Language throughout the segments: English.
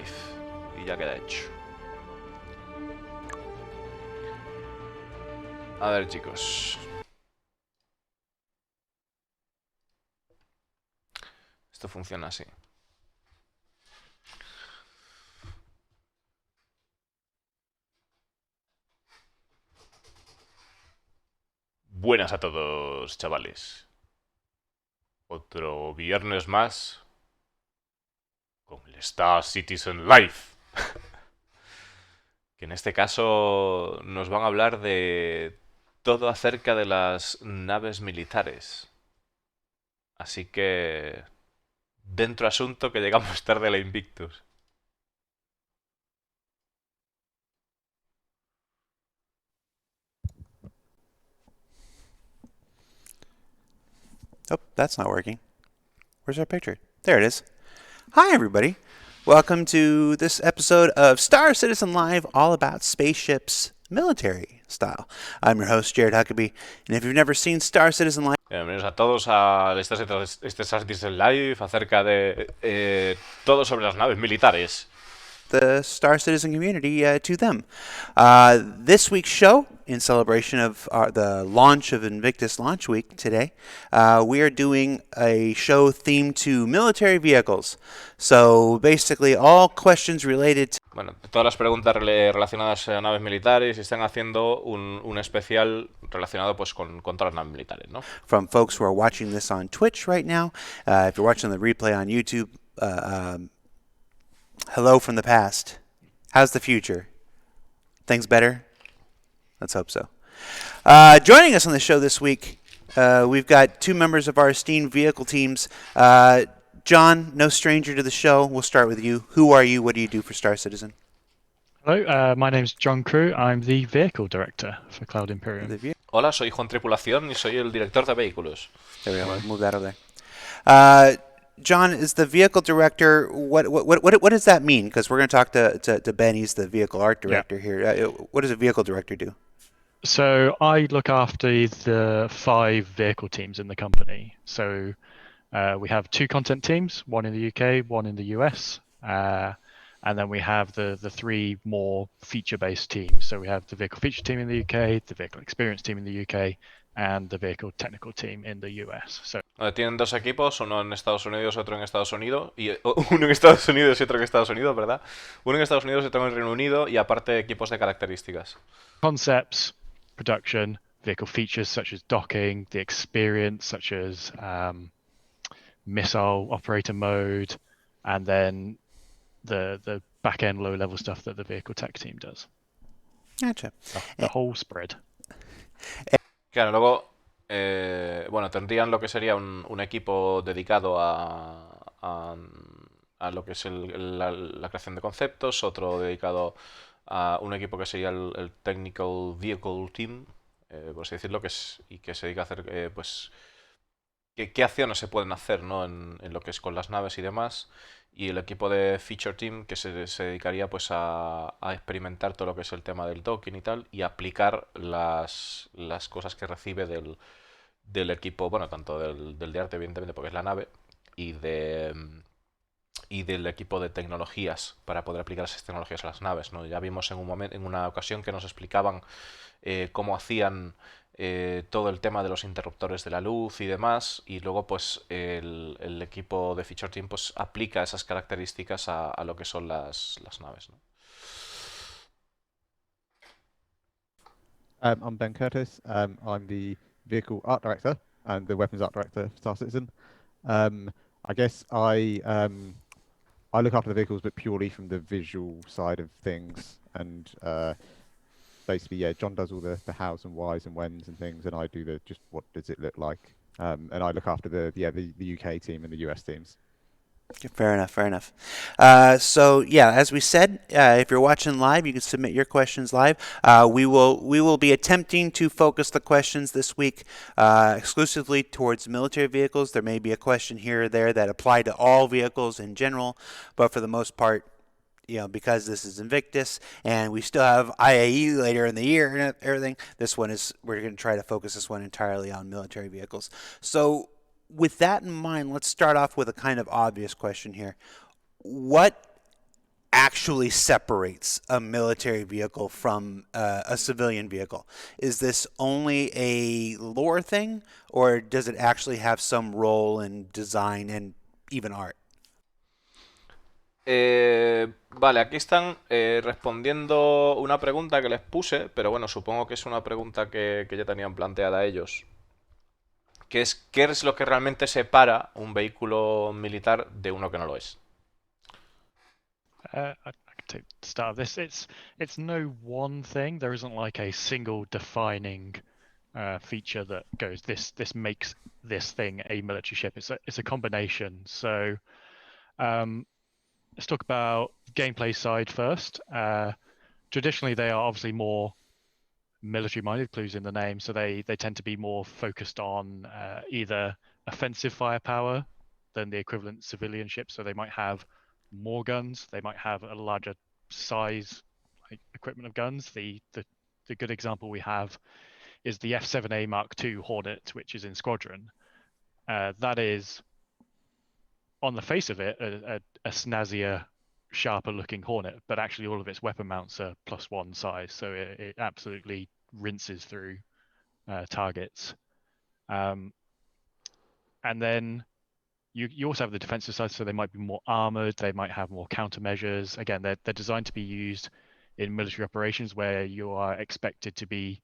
Life. Y ya queda hecho. A ver, chicos. Esto funciona así. Buenas a todos, chavales. Otro viernes más con el Star Citizen Life. Que en este caso nos van a hablar de todo acerca de las naves militares. Así que dentro asunto que llegamos tarde a la Invictus. Oh, that's not working. Where's our picture? There it is. Hi, everybody. Welcome to this episode of Star Citizen Live, all about spaceships, military style. I'm your host, Jared Huckabee, and if you've never seen Star Citizen Live... Bienvenidos a todos al Star Citizen Live acerca de todo sobre las naves militares. the Star Citizen community to them. This week's show, in celebration of the launch of Invictus Launch Week today, we are doing a show themed to military vehicles. So basically all questions related to... Bueno, todas las preguntas relacionadas a naves militares y están haciendo un especial relacionado pues con todas las naves militares, ¿no? From folks who are watching this on Twitch right now, if you're watching the replay on YouTube, hello from the past. How's the future? Things better? Let's hope so. Joining us on the show this week, we've got two members of our esteemed vehicle teams. John, no stranger to the show. We'll start with you. Who are you? What do you do for Star Citizen? Hello, my name's John Crew. I'm the Vehicle Director for Cloud Imperium. Hola, soy Juan Tripulación y soy el director de vehículos. There we go. Move that over there. John, is the vehicle director, what does that mean? Because we're going to talk to Ben, he's the vehicle art director here. What does a vehicle director do? So I look after the 5 vehicle teams in the company. So we have 2 content teams, one in the UK, one in the US. And then we have the 3 more feature-based teams. So we have the vehicle feature team in the UK, the vehicle experience team in the UK, and the vehicle technical team in the US. So tienen 2 equipos, uno en Estados Unidos, otro en Estados Unidos, y uno en Estados Unidos y otro en Estados Unidos, ¿verdad? Uno en Estados Unidos y otro en Reino Unido, y aparte equipos de características. Concepts, production, vehicle features such as docking, the experience such as missile operator mode, and then the back-end low-level stuff that the vehicle tech team does. Gotcha. The whole spread. Claro, luego, bueno, tendrían lo que sería un equipo dedicado a lo que es la creación de conceptos, otro dedicado a un equipo que sería el Technical Vehicle Team, por así decirlo, y que se dedica a hacer, pues, qué acciones se pueden hacer, ¿no? en lo que es con las naves y demás. Y el equipo de Feature Team que se dedicaría pues a experimentar todo lo que es el tema del docking y tal, y aplicar las cosas que recibe del equipo, bueno, tanto del de arte, evidentemente, porque es la nave, y del equipo de tecnologías para poder aplicar esas tecnologías a las naves, ¿no? Ya vimos en una ocasión que nos explicaban cómo hacían todo el tema de los interruptores de la luz y demás, y luego pues el equipo de Feature Team pues aplica esas características a lo que son las naves, ¿no? I'm Ben Curtis. I'm the Vehicle Art Director and the Weapons Art Director for Star Citizen. I guess I look after the vehicles, but purely from the visual side of things. And basically, yeah, John does all the hows and whys and whens and things, and I do the just what does it look like. And I look after the UK team and the US teams. Fair enough. So yeah, as we said, if you're watching live, you can submit your questions live. We will be attempting to focus the questions this week exclusively towards military vehicles. There may be a question here or there that apply to all vehicles in general, but for the most part, you know, because this is Invictus and we still have IAE later in the year and everything, we're going to try to focus this one entirely on military vehicles. So with that in mind, let's start off with a kind of obvious question here. What actually separates a military vehicle from a civilian vehicle? Is this only a lore thing, or does it actually have some role in design and even art? Vale, aquí están respondiendo una pregunta que les puse, pero bueno, supongo que es una pregunta que ya tenían planteada ellos. Que es, ¿qué es lo que realmente separa un vehículo militar de uno que no lo es? I can take the start of this. It's no one thing. There isn't like a single defining feature that goes this makes this thing a military ship. It's a combination. So let's talk about gameplay side first. Traditionally, they are obviously more military-minded, clues in the name, so they tend to be more focused on either offensive firepower than the equivalent civilian ship. So they might have more guns, they might have a larger size equipment of guns. The good example we have is the F-7A Mark II Hornet, which is in Squadron. That is, on the face of it, a snazzier, sharper looking Hornet, but actually all of its weapon mounts are +1 size, so it absolutely rinses through targets. And then you also have the defensive side, so they might be more armored, they might have more countermeasures. Again, they're designed to be used in military operations where you are expected to be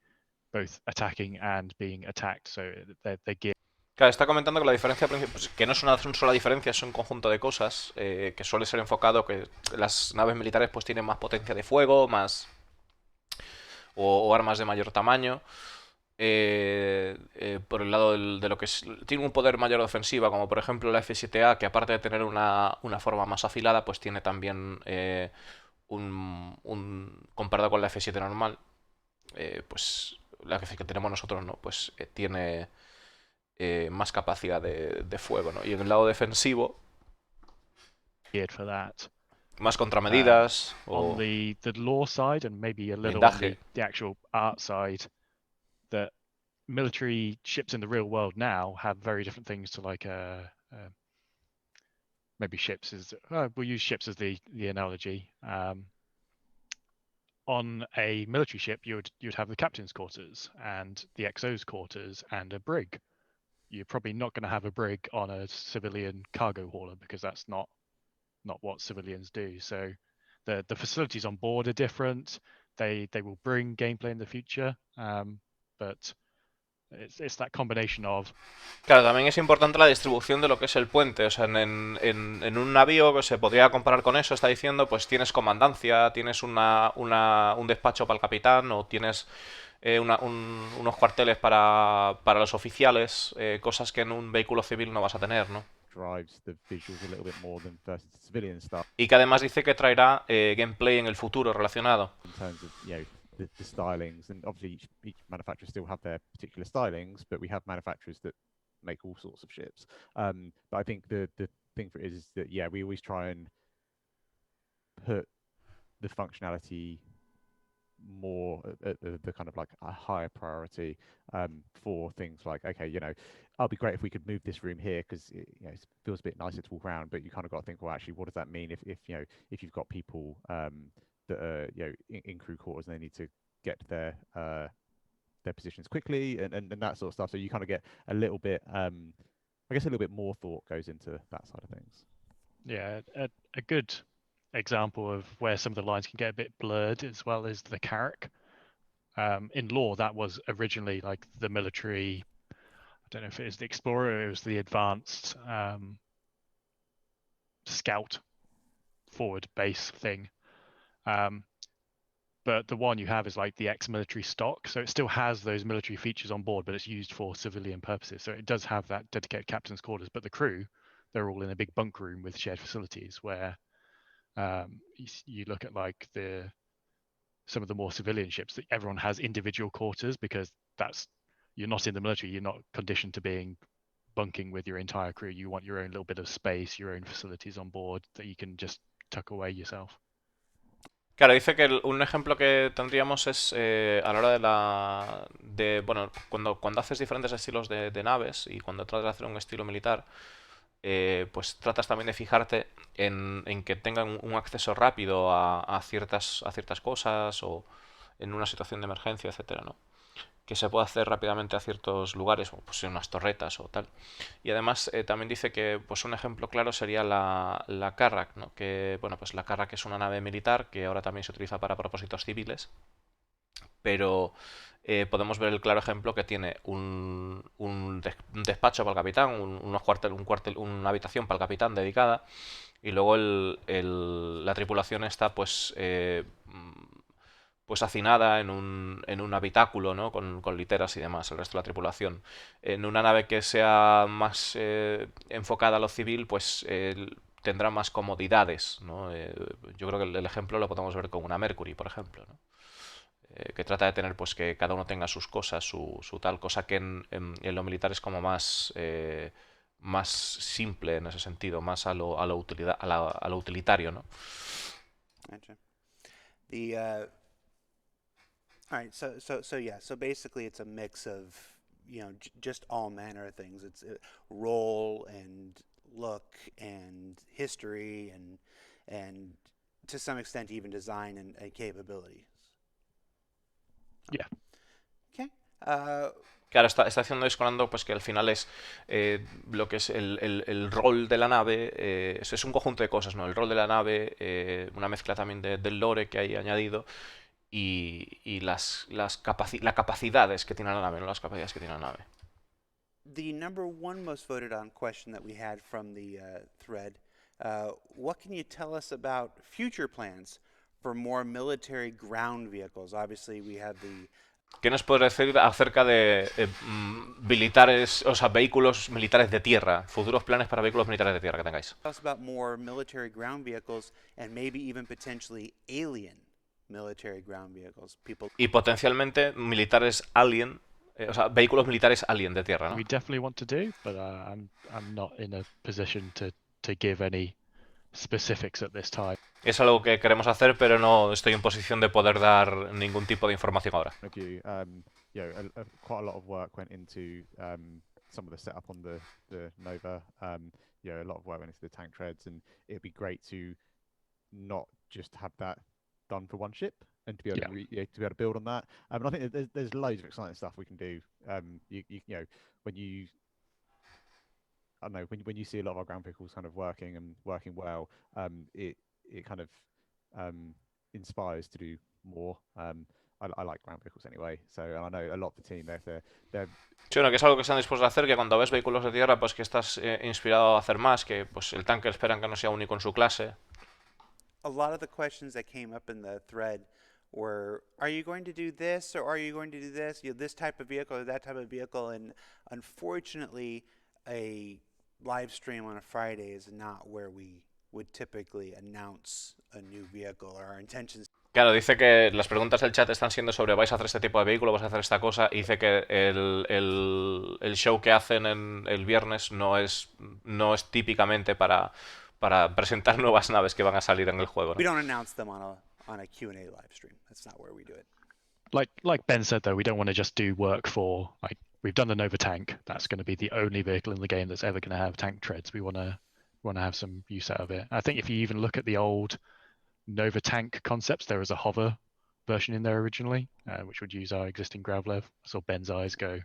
both attacking and being attacked, so they're geared. Claro, está comentando que la diferencia pues, que no es una sola diferencia, es un conjunto de cosas que suele ser enfocado que las naves militares pues tienen más potencia de fuego, más o armas de mayor tamaño. Por el lado de lo que es, tiene un poder mayor de ofensiva, como por ejemplo la F-7A, que aparte de tener una forma más afilada, pues tiene también comparado con la F-7 normal, pues la que tenemos nosotros, ¿no? Pues tiene más capacidad de fuego, ¿no? Y en el lado defensivo, for that. más contramedidas on the lore side and maybe a little blindaje. on the actual art side, that military ships in the real world now have very different things to like maybe ships is we'll use ships as the analogy. On a military ship, you'd have the captain's quarters and the XO's quarters and a brig. You're probably not going to have a brig on a civilian cargo hauler because that's not what civilians do. So the facilities on board are different. They will bring gameplay in the future, but it's that combination of. Claro, también es importante la distribución de lo que es el puente. O sea, en un navío que se podría comparar con eso, está diciendo, pues tienes comandancia, tienes un despacho para el capitán, o tienes unos cuarteles para los oficiales, cosas que en un vehículo civil no vas a tener, ¿no? Drives the visuals a little bit more than versus civilian stuff. Y que además dice que traerá gameplay en el futuro relacionado. In terms of, you know, the stylings, and obviously each manufacturer still have their particular stylings, but we have manufacturers that make all sorts of ships. But I think the thing for it is that, yeah, we always try and put the functionality more at the kind of like a higher priority for things like, okay, you know, I'll be great if we could move this room here because it, you know, it feels a bit nicer to walk around, but you kind of got to think, well, actually, what does that mean if you know, if you've got people that are, you know, in crew quarters and they need to get to their positions quickly and that sort of stuff. So you kind of get a little bit, I guess, a little bit more thought goes into that side of things. Yeah, a good example of where some of the lines can get a bit blurred as well is the Carrack. In lore, that was originally like the military. I don't know if it is the Explorer, it was the advanced scout forward base thing. But the one you have is like the ex-military stock, so it still has those military features on board, but it's used for civilian purposes. So it does have that dedicated captain's quarters, but the crew, they're all in a big bunk room with shared facilities where you look at like some of the more civilian ships that everyone has individual quarters because you're not in the military, you're not conditioned to being bunking with your entire crew. You want your own little bit of space, your own facilities on board that you can just tuck away yourself. Claro, dice que un ejemplo que tendríamos es a la hora bueno, cuando haces diferentes estilos de naves y cuando tratas de hacer un estilo militar, pues tratas también de fijarte en que tengan un acceso rápido a ciertas cosas o en una situación de emergencia, etcétera, ¿no? Que se pueda hacer rápidamente a ciertos lugares, o pues en unas torretas o tal. Y además también dice que pues un ejemplo claro sería la Carrack, ¿no? Que bueno, pues la Carrack es una nave militar que ahora también se utiliza para propósitos civiles, pero podemos ver el claro ejemplo que tiene un despacho para el capitán, una habitación para el capitán dedicada, y luego la tripulación está pues hacinada en un habitáculo, ¿no? Con literas y demás, el resto de la tripulación. En una nave que sea más enfocada a lo civil, pues tendrá más comodidades, ¿no? Yo creo que el ejemplo lo podemos ver con una Mercury, por ejemplo, ¿no? Que trata de tener pues que cada uno tenga sus cosas, su tal, cosa que en lo militar es como más simple en ese sentido, más a lo utilitario, ¿no? Gotcha. All right, so basically it's a mix of, just all manner of things. It's role and look and history and to some extent even design and capabilities. Yeah. Okay. Claro, está haciendo Discorando pues que al final es lo que es el rol de la nave, es un conjunto de cosas, ¿no? El rol de la nave, una mezcla también del lore que hay añadido y las capacidades que tiene la nave, ¿no? Las capacidades que tiene la nave. The number one most voted on question that we had from the thread, what can you tell us about future plans for more military ground vehicles? Obviously, we have the ¿Qué nos puedes decir acerca de militares, o sea, vehículos militares de tierra? Futuros planes para vehículos militares de tierra que tengáis. tell us about more military ground vehicles and maybe even potentially alien military ground vehicles. People. Y potencialmente militares alien, o sea, vehículos militares alien de tierra, ¿no? We definitely want to do, but I'm not in a position to give any specifics at this time. Es algo que queremos hacer, pero no estoy en posición de poder dar ningún tipo de información ahora. Quite a lot of work went into some of the setup on the Nova. A lot of work went into the tank treads, and it'd be great to not just have that done for one ship and to be able to be able to build on that. And I think there's loads of exciting stuff we can do. When you I don't know when you see a lot of our ground vehicles kind of working and working well, it kind of inspires to do more. I like ground vehicles anyway, so I know a lot of the team they're Sí, bueno, que es algo que están dispuestos a hacer, que cuando ves vehículos de tierra, pues que estás inspirado a hacer más, que pues el tanque esperan que no sea único en su clase. A lot of the questions that came up in the thread were, are you going to do this or are you going to do this? This type of vehicle or that type of vehicle. And unfortunately, a live stream on a Friday is not where we would typically announce a new vehicle or our intentions. Claro, dice que las preguntas del chat están siendo sobre vais a hacer este tipo de vehículo, vais a hacer esta cosa, y dice que el show que hacen el viernes no es típicamente para presentar nuevas naves que van a salir en el juego, ¿no? We don't announce them on a Q&A live stream. That's not where we do it. Like Ben said, though, we don't want to just do work for, like, we've done the Nova tank. That's going to be the only vehicle in the game that's ever going to have tank treads. We want to have some use out of it. I think if you even look at the old Nova tank concepts, there was a hover version in there originally, which would use our existing Gravlev. I saw Ben's eyes go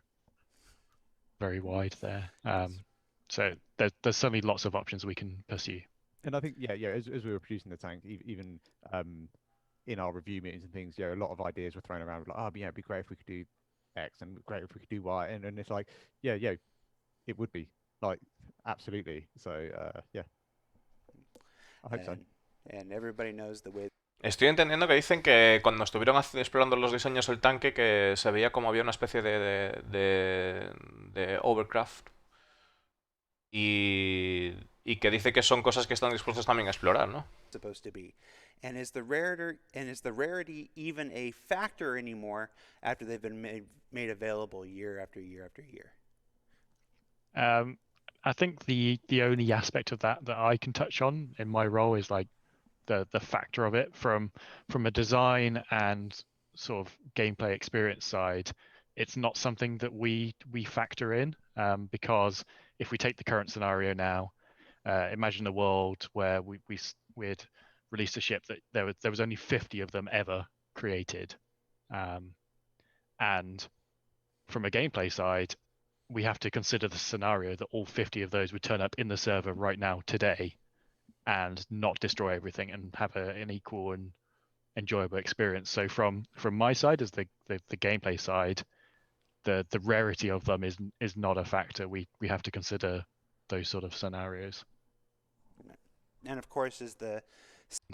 very wide there. So there's certainly lots of options we can pursue. And I think as we were producing the tank, even in our review meetings and things, a lot of ideas were thrown around like, it'd be great if we could do X and great if we could do Y, and it's like it would be like absolutely. So I hope so. And everybody knows the way. Estoy entendiendo que dicen que cuando estuvieron explorando los diseños del tanque, que se veía como había una especie de overcraft. Y que dice que son cosas que están dispuestos también a explorar, ¿no? Supposed to be. And is the rarity even a factor anymore after they've been made available year after year after year? I think the only aspect of that I can touch on in my role is like the factor of it from a design and sort of gameplay experience side. It's not something that we factor in because if we take the current scenario now, imagine a world where we'd released a ship that there was only 50 of them ever created, and from a gameplay side, we have to consider the scenario that all 50 of those would turn up in the server right now today and not destroy everything and have an equal and enjoyable experience. So from my side, as the gameplay side, the rarity of them is not a factor. We have to consider those sort of scenarios. And of course, is the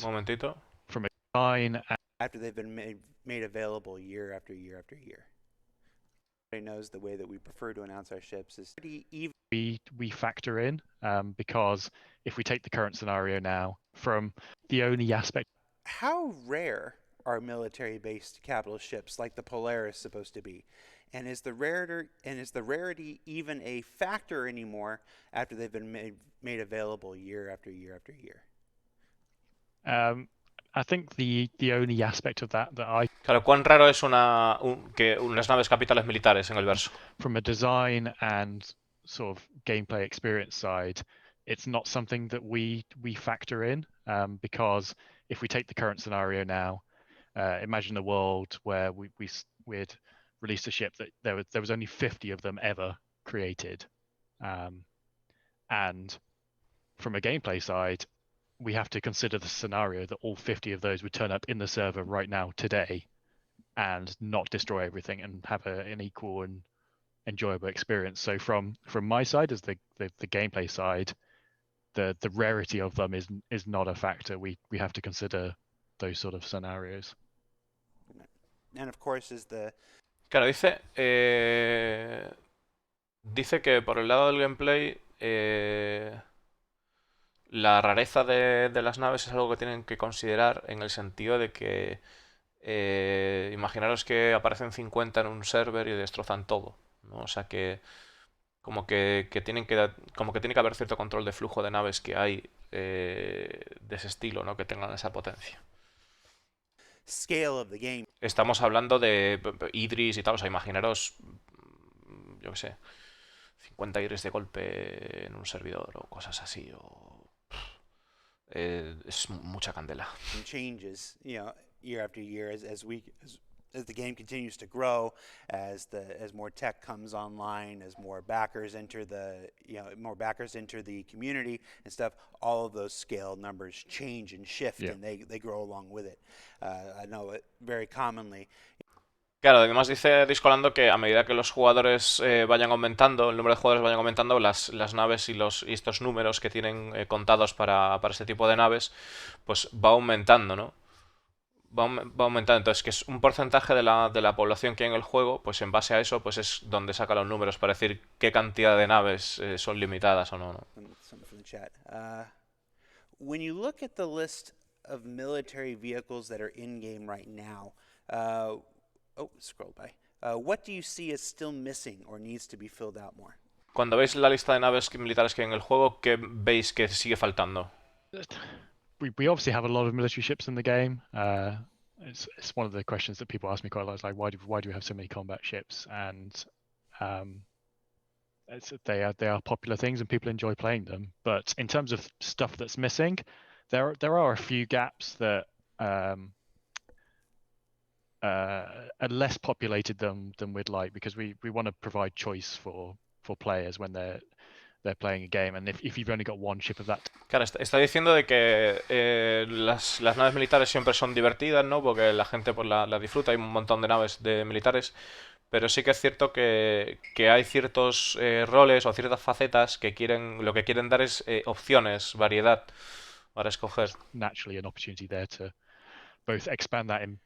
Momentito. From a design, after they've been made available year after year after year. Everybody knows the way that we prefer to announce our ships is pretty even. We factor in because if we take the current scenario now, from the only aspect. How rare are military-based capital ships like the Polaris supposed to be? And is the rarity even a factor anymore after they've been made available year after year after year? I think the only aspect of that I Claro, ¿cuán raro es que unas naves capitales militares en el verso? from a design and sort of gameplay experience side, it's not something that we factor in because if we take the current scenario now, imagine a world where we'd released a ship that there was only 50 of them ever created, and from a gameplay side, we have to consider the scenario that all 50 of those would turn up in the server right now today and not destroy everything and have an equal and enjoyable experience. So from my side, as the gameplay side, the rarity of them is not a factor. We have to consider those sort of scenarios. And of course, is the Claro, dice que por el lado del gameplay la rareza de las naves es algo que tienen que considerar en el sentido de que imaginaros que aparecen 50 en un server y destrozan todo, ¿no? O sea que como que tiene que haber cierto control de flujo de naves que hay de ese estilo, ¿no? Que tengan esa potencia. scale of the game. Estamos hablando de Idris y tal, o sea, imaginaros, yo qué sé, 50 Idris de golpe en un servidor o cosas así, es mucha candela. Changes, year after year as the game continues to grow, as more tech comes online, as more backers enter the community and stuff, all of those scale numbers change and shift, and they grow along with it. I know it very commonly. Claro, además dice Discolando que a medida que los jugadores vayan aumentando, el número de jugadores vayan aumentando, las naves y estos números que tienen contados para este tipo de naves, pues va aumentando, ¿no? Va aumentando, entonces que es un porcentaje de la población que hay en el juego, pues en base a eso pues es donde saca los números para decir qué cantidad de naves son limitadas o no, ¿no? Something from the chat. When you look at the list of military vehicles that are in game right now, scroll by. What do you see as still missing or needs to be filled out more? Cuando veis la lista de naves militares que hay en el juego, ¿qué veis que sigue faltando? We obviously have a lot of military ships in the game. It's one of the questions that people ask me quite a lot. It's like, why do we have so many combat ships? And they are popular things and people enjoy playing them. But in terms of stuff that's missing, there are a few gaps that are less populated than we'd like, because we want to provide choice for players when they're playing a game, and if you've only got one ship of that. Claro, está diciendo de que las naves militares siempre son divertidas, ¿no? Porque la gente pues la disfruta, hay un montón de naves de militares, pero sí que es cierto que hay ciertos roles o ciertas facetas que lo que quieren dar es opciones, variedad para escoger. Naturally an opportunity there to both expand that in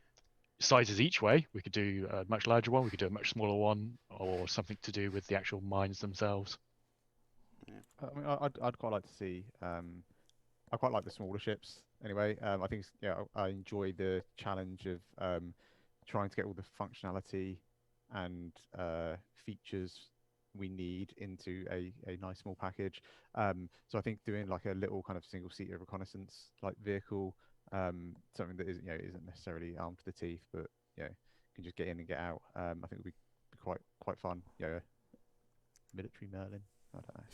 sizes each way. We could do a much larger one, we could do a much smaller one, or something to do with the actual mines themselves. I mean, I'd quite like to see. I quite like the smaller ships. Anyway, I think I enjoy the challenge of trying to get all the functionality and features we need into a nice small package. So I think doing like a little kind of single-seater reconnaissance like vehicle, something that isn't necessarily armed to the teeth, but can just get in and get out. I think would be quite fun. Military Merlin. I don't know.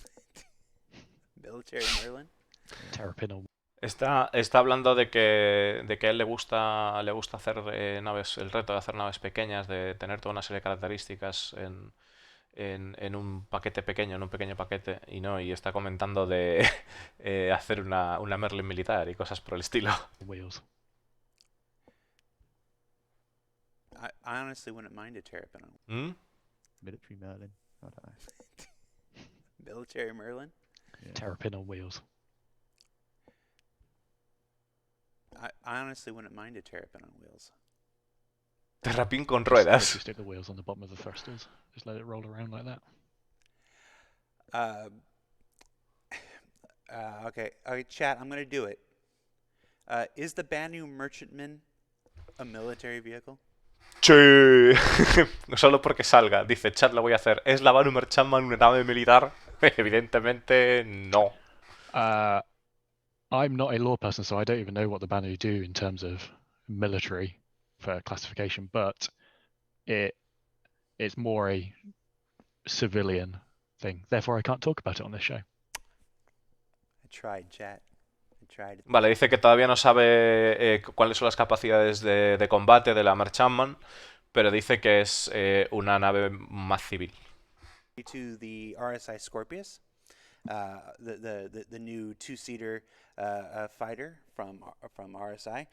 Military Merlin. Terrapin. Está hablando de que a él le gusta hacer naves, el reto de hacer naves pequeñas, de tener toda una serie de características en un paquete pequeño, en un pequeño paquete, y está comentando de hacer una Merlin militar y cosas por el estilo. Wheels. I honestly wouldn't mind a Terrapin on ¿Mm? Military Merlin. I don't know. Military Merlin. Yeah. Terrapin on wheels. I honestly wouldn't mind a Terrapin on wheels. Terrapin con Just ruedas. literally stick the wheels on the bottom of the thrusters. Just let it roll around like that. Okay, chat. I'm gonna do it. Is the Banu Merchantman a military vehicle? ¡Sí! Solo porque salga. Dice, chat, lo voy a hacer. ¿Es la Banu Merchantman una nave militar? Evidentemente no. I'm not a law person, so I don't even know what the Banu do in terms of military for classification, but it's more a civilian thing. Therefore, I can't talk about it on this show. I tried, chat. I tried. Vale, dice que todavía no sabe cuáles son las capacidades de combate de la Merchantman, pero dice que es una nave más civil. To the RSI Scorpius, the new two-seater fighter from RSI.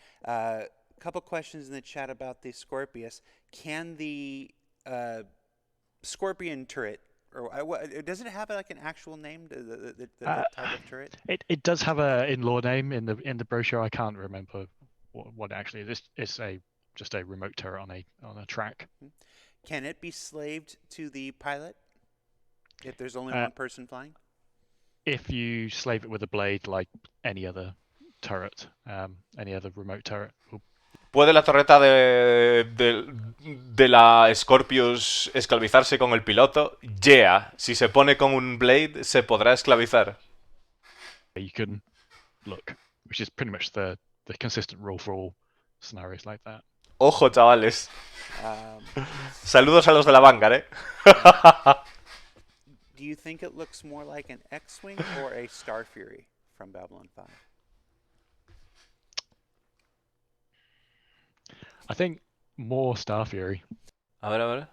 Couple questions in the chat about the Scorpius. Can the Scorpion turret, or does it have like an actual name? The type of turret? It does have a in-law name in the brochure. I can't remember what actually it is. It's just a remote turret on a track. Can it be slaved to the pilot if there's only one person flying? If you slave it with a blade, like any other turret, any other remote turret. ¿Puede la torreta de la Scorpius esclavizarse con el piloto? Yeah. Si se pone con un blade, se podrá esclavizar. You can look, which is pretty much the consistent rule for all scenarios like that. Ojo, chavales. Saludos a los de la Vanguard, Do you think it looks more like an X-Wing or a Star Fury from Babylon 5? I think more Star Fury. A ver.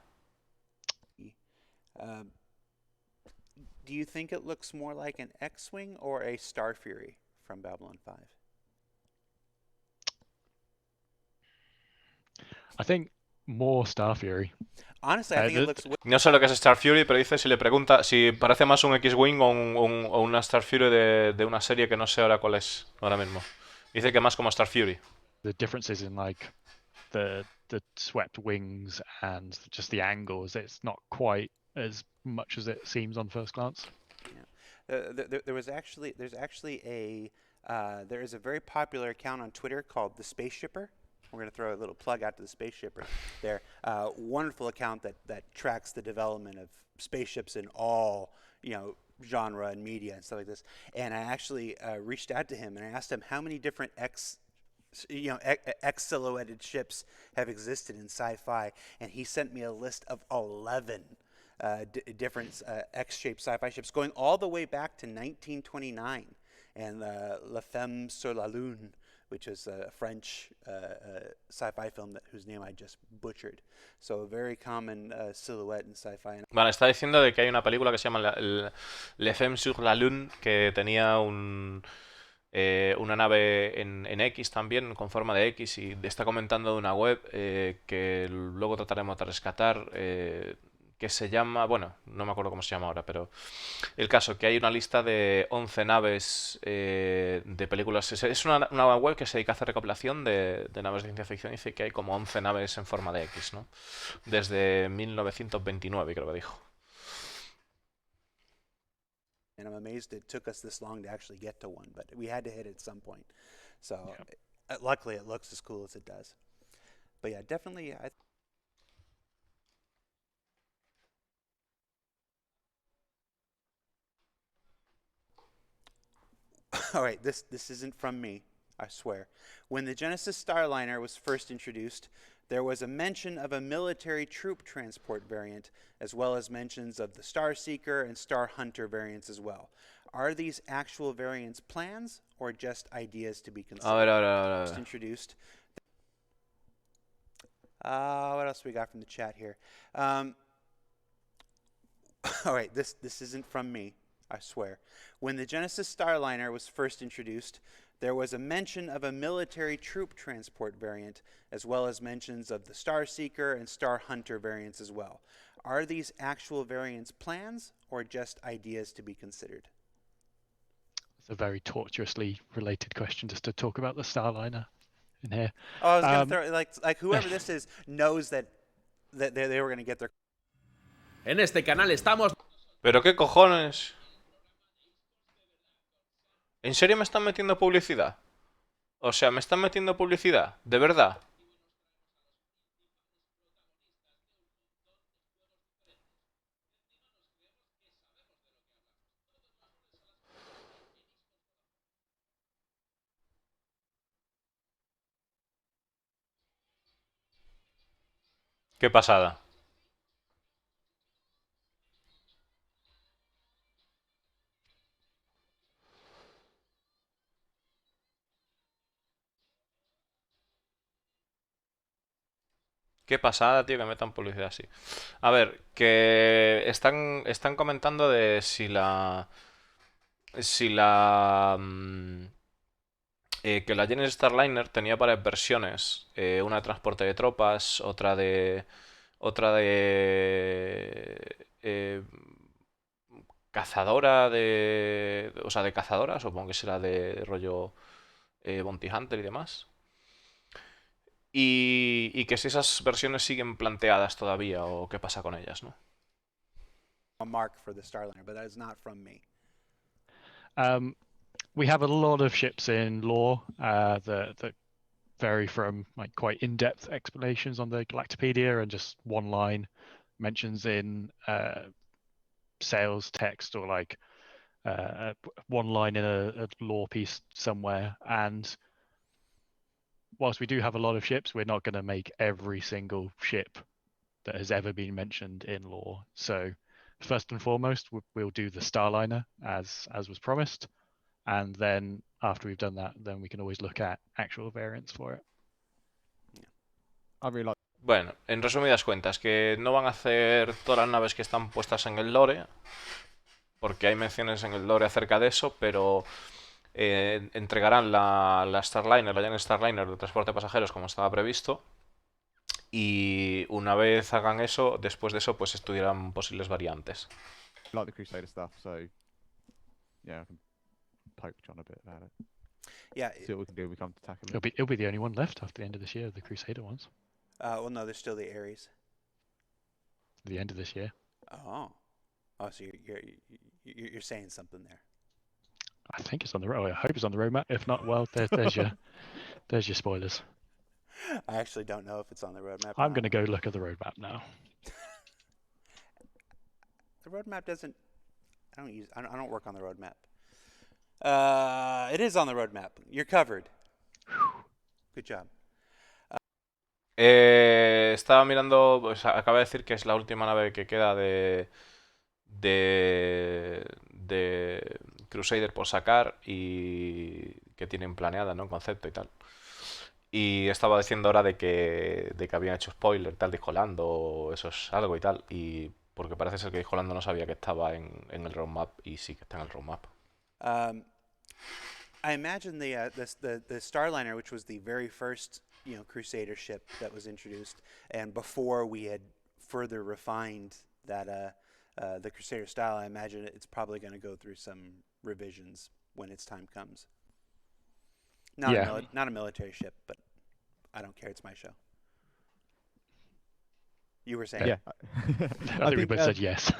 Do you think it looks more like an X-Wing or a Star Fury from Babylon 5? I think more Star Fury. Honestly, I think it looks... No sé lo que es Star Fury, pero dice, si le pregunta si parece más un X-Wing o una Star Fury de una serie que no sé ahora cuál es ahora mismo. Dice que más como Star Fury. The differences in like the swept wings and just the angles, it's not quite as much as it seems on first glance. Yeah. There is a very popular account on Twitter called the Spaceshipper. We're going to throw a little plug out to the Spaceshipper there. Wonderful account that tracks the development of spaceships in all, genre and media and stuff like this. And I actually reached out to him and I asked him how many different X silhouetted ships have existed in sci-fi, and he sent me a list of 11 different X-shaped sci-fi ships going all the way back to 1929 and La Femme sur la Lune, which is a French sci-fi film whose name I just butchered. So a very common silhouette in sci-fi. Vale, está diciendo de que hay una película que se llama La Femme sur la Lune, que tenía una nave en X también, con forma de X, y está comentando de una web que luego trataremos de rescatar, que se llama, bueno, no me acuerdo cómo se llama ahora, pero el caso que hay una lista de 11 naves de películas. Es una web que se dedica a hacer recopilación de naves de ciencia ficción, y dice que hay como 11 naves en forma de X, ¿no? Desde 1929, creo que dijo. And I'm amazed it took us this long to actually get to one, but we had to hit it at some point. So luckily it looks as cool as it does. But yeah, definitely. All right, this isn't from me, I swear. When the Genesis Starliner was first introduced, there was a mention of a military troop transport variant, as well as mentions of the Star Seeker and Star Hunter variants as well. Are these actual variants plans or just ideas to be A ver, considered? a ver, a ver, a Just ver. introduced. What else we got from the chat here? All right, this isn't from me, I swear. When the Genesis Starliner was first introduced, there was a mention of a military troop transport variant, as well as mentions of the Star Seeker and Star Hunter variants as well. Are these actual variants plans or just ideas to be considered? It's a very tortuously related question just to talk about the Starliner in here. Oh, I was gonna throw like whoever this is knows that they were gonna get their. En este canal estamos... ¿Pero qué cojones? ¿En serio me están metiendo publicidad? O sea, ¿me están metiendo publicidad? ¿De verdad? Qué pasada. Qué pasada, tío, que metan publicidad así. A ver, que están comentando de si la... Si la... que la Genesis Starliner tenía varias versiones. Una de transporte de tropas, otra de... Otra de... cazadora de... O sea, de cazadora, supongo que será de rollo Bounty Hunter y demás. Y que si esas versiones siguen planteadas todavía o qué pasa con ellas, ¿no? A mark for the Starliner, but that is not from me. We have a lot of ships in lore that vary from like quite in-depth explanations on the Galactopedia and just one line mentions in sales text or like one line in a lore piece somewhere. And whilst we do have a lot of ships, we're not going to make every single ship that has ever been mentioned in lore. So first and foremost, we'll do the Starliner as was promised. And then after we've done that, then we can always look at actual variants for it. I really like. Bueno, en resumidas cuentas, que no van a hacer todas las naves que están puestas en el lore, porque hay menciones en el lore acerca de eso, pero entregarán la Starliner, la Giant Starliner de transporte de pasajeros como estaba previsto. Y una vez hagan eso, después de eso, pues estudiarán posibles variantes. Like the Crusader stuff, so yeah, I can poke John a bit about it. Yeah. See what we can do when we come to tackle it. It'll be the only one left after the end of this year, the Crusader ones. Well, no, there's still the Ares. The end of this year. Oh, so you're saying something there. I think it's on the road. I hope it's on the roadmap. If not, well, there's your spoilers. I actually don't know if it's on the roadmap. I'm going to go look at the roadmap now. The roadmap doesn't. I don't work on the roadmap. It is on the roadmap. You're covered. Good job. Estaba mirando, pues acaba de decir que es la última nave que queda de Crusader por sacar y que tienen planeada, ¿no? Concepto y tal. Y estaba diciendo ahora de que habían hecho spoiler, tal, dijo Lando, eso es algo y tal. Y porque parece ser que dijo Lando no sabía que estaba en el roadmap y sí que está en el roadmap. I imagine the Starliner, which was the very first Crusader ship that was introduced, and before we had further refined that the Crusader style, I imagine it's probably going to go through some revisions when its time comes. Not a military ship, but I don't care. It's my show. You were saying? Yeah. I think we both said yes.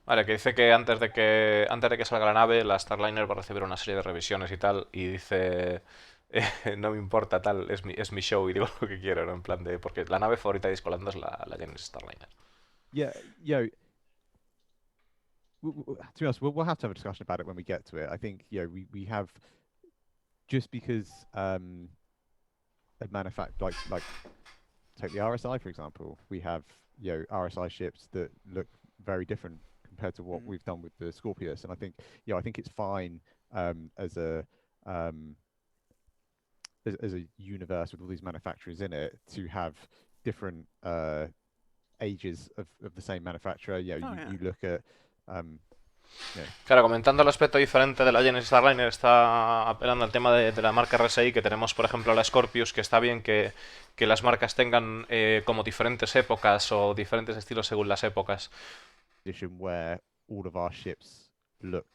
Vale, que dice que antes de que salga la nave, la Starliner va a recibir una serie de revisiones y tal, y dice, no me importa tal, es mi show y digo lo que quiero, ¿no? En plan de, porque la nave favorita de Discolando es la Genesis Starliner. Yeah, to be honest, we'll have to have a discussion about it when we get to it. I think we have, just because a manufacturer like take the RSI for example, we have RSI ships that look very different compared to what we've done with the Scorpius. And I think it's fine as a as a universe with all these manufacturers in it to have different ages of the same manufacturer. You look at Claro, comentando el aspecto diferente de la Genesis Starliner, está apelando al tema de la marca RSI, que tenemos, por ejemplo, la Scorpius, que está bien que las marcas tengan como diferentes épocas o diferentes estilos según las épocas. Where all of our ships look,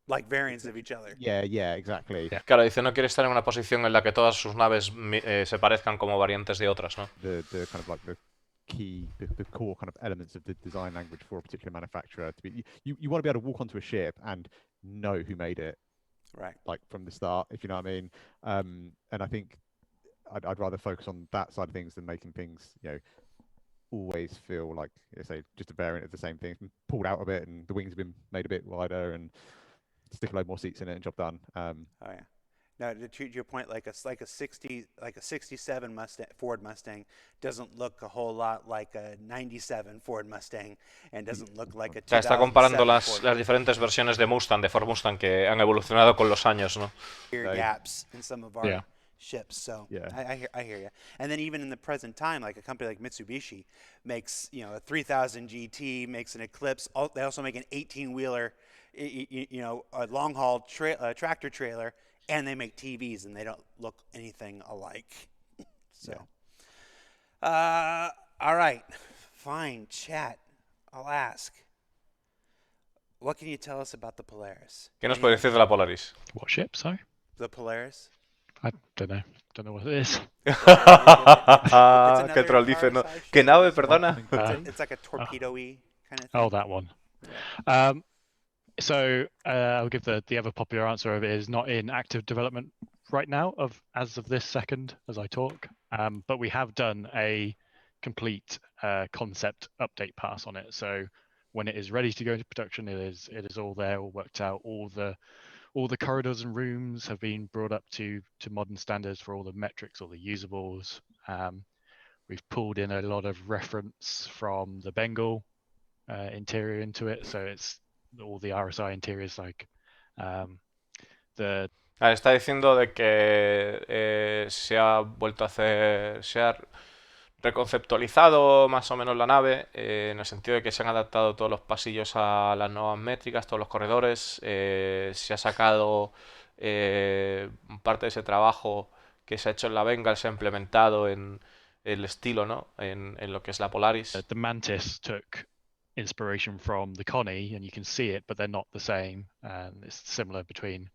like variants of each other. Yeah, exactly. Yeah. Claro, dice, no quiere estar en una posición en la que todas sus naves se parezcan como variantes de otras, ¿no? The kind of like the key, the core kind of elements of the design language for a particular manufacturer to be, you want to be able to walk onto a ship and know who made it, right? Like from the start, if you know what I mean. And I think I'd rather focus on that side of things than making things, always feel like, say, just a variant of the same thing, pulled out a bit, and the wings have been made a bit wider, and stick a load more seats in it, and job done. Oh yeah. Now, to your point, like a 67 Ford Mustang doesn't look a whole lot like a 97 Ford Mustang, and doesn't look like a 2007 Está comparando Ford. las diferentes versiones de Mustang, de Ford Mustang, que han evolucionado con los años, ¿no? Gaps in some of our ships, so I hear you. And then even in the present time, like a company like Mitsubishi makes a 3000 GT, makes an Eclipse. They also make an 18-wheeler, a long haul tractor trailer. And they make TVs, and they don't look anything alike. So, all right, fine, chat. I'll ask. What can you tell us about the Polaris? ¿Qué nos puede decir de la Polaris? What ship, sorry? The Polaris. I don't know. Don't know what it is. Qué troll dice, ¿no? ¿Qué nave, perdona? It's like a torpedo-y kind of thing. Oh, that one. So I'll give the ever popular answer of it is not in active development right now as of this second as I talk, but we have done a complete concept update pass on it. So when it is ready to go into production, it is all there, all worked out. All the corridors and rooms have been brought up to modern standards for all the metrics, all the usables. We've pulled in a lot of reference from the Bengal interior into it, so it's all the RSI interiors like the... Está diciendo de que se ha vuelto a hacer, se ha reconceptualizado más o menos la nave, en el sentido de que se han adaptado todos los pasillos a las nuevas métricas, todos los corredores, se ha sacado parte de ese trabajo que se ha hecho en la Bengal, se ha implementado en el estilo, ¿no? En lo que es la Polaris. The Mantis took inspiration from the Connie, and you can see it, but they're not the same. And it's similar between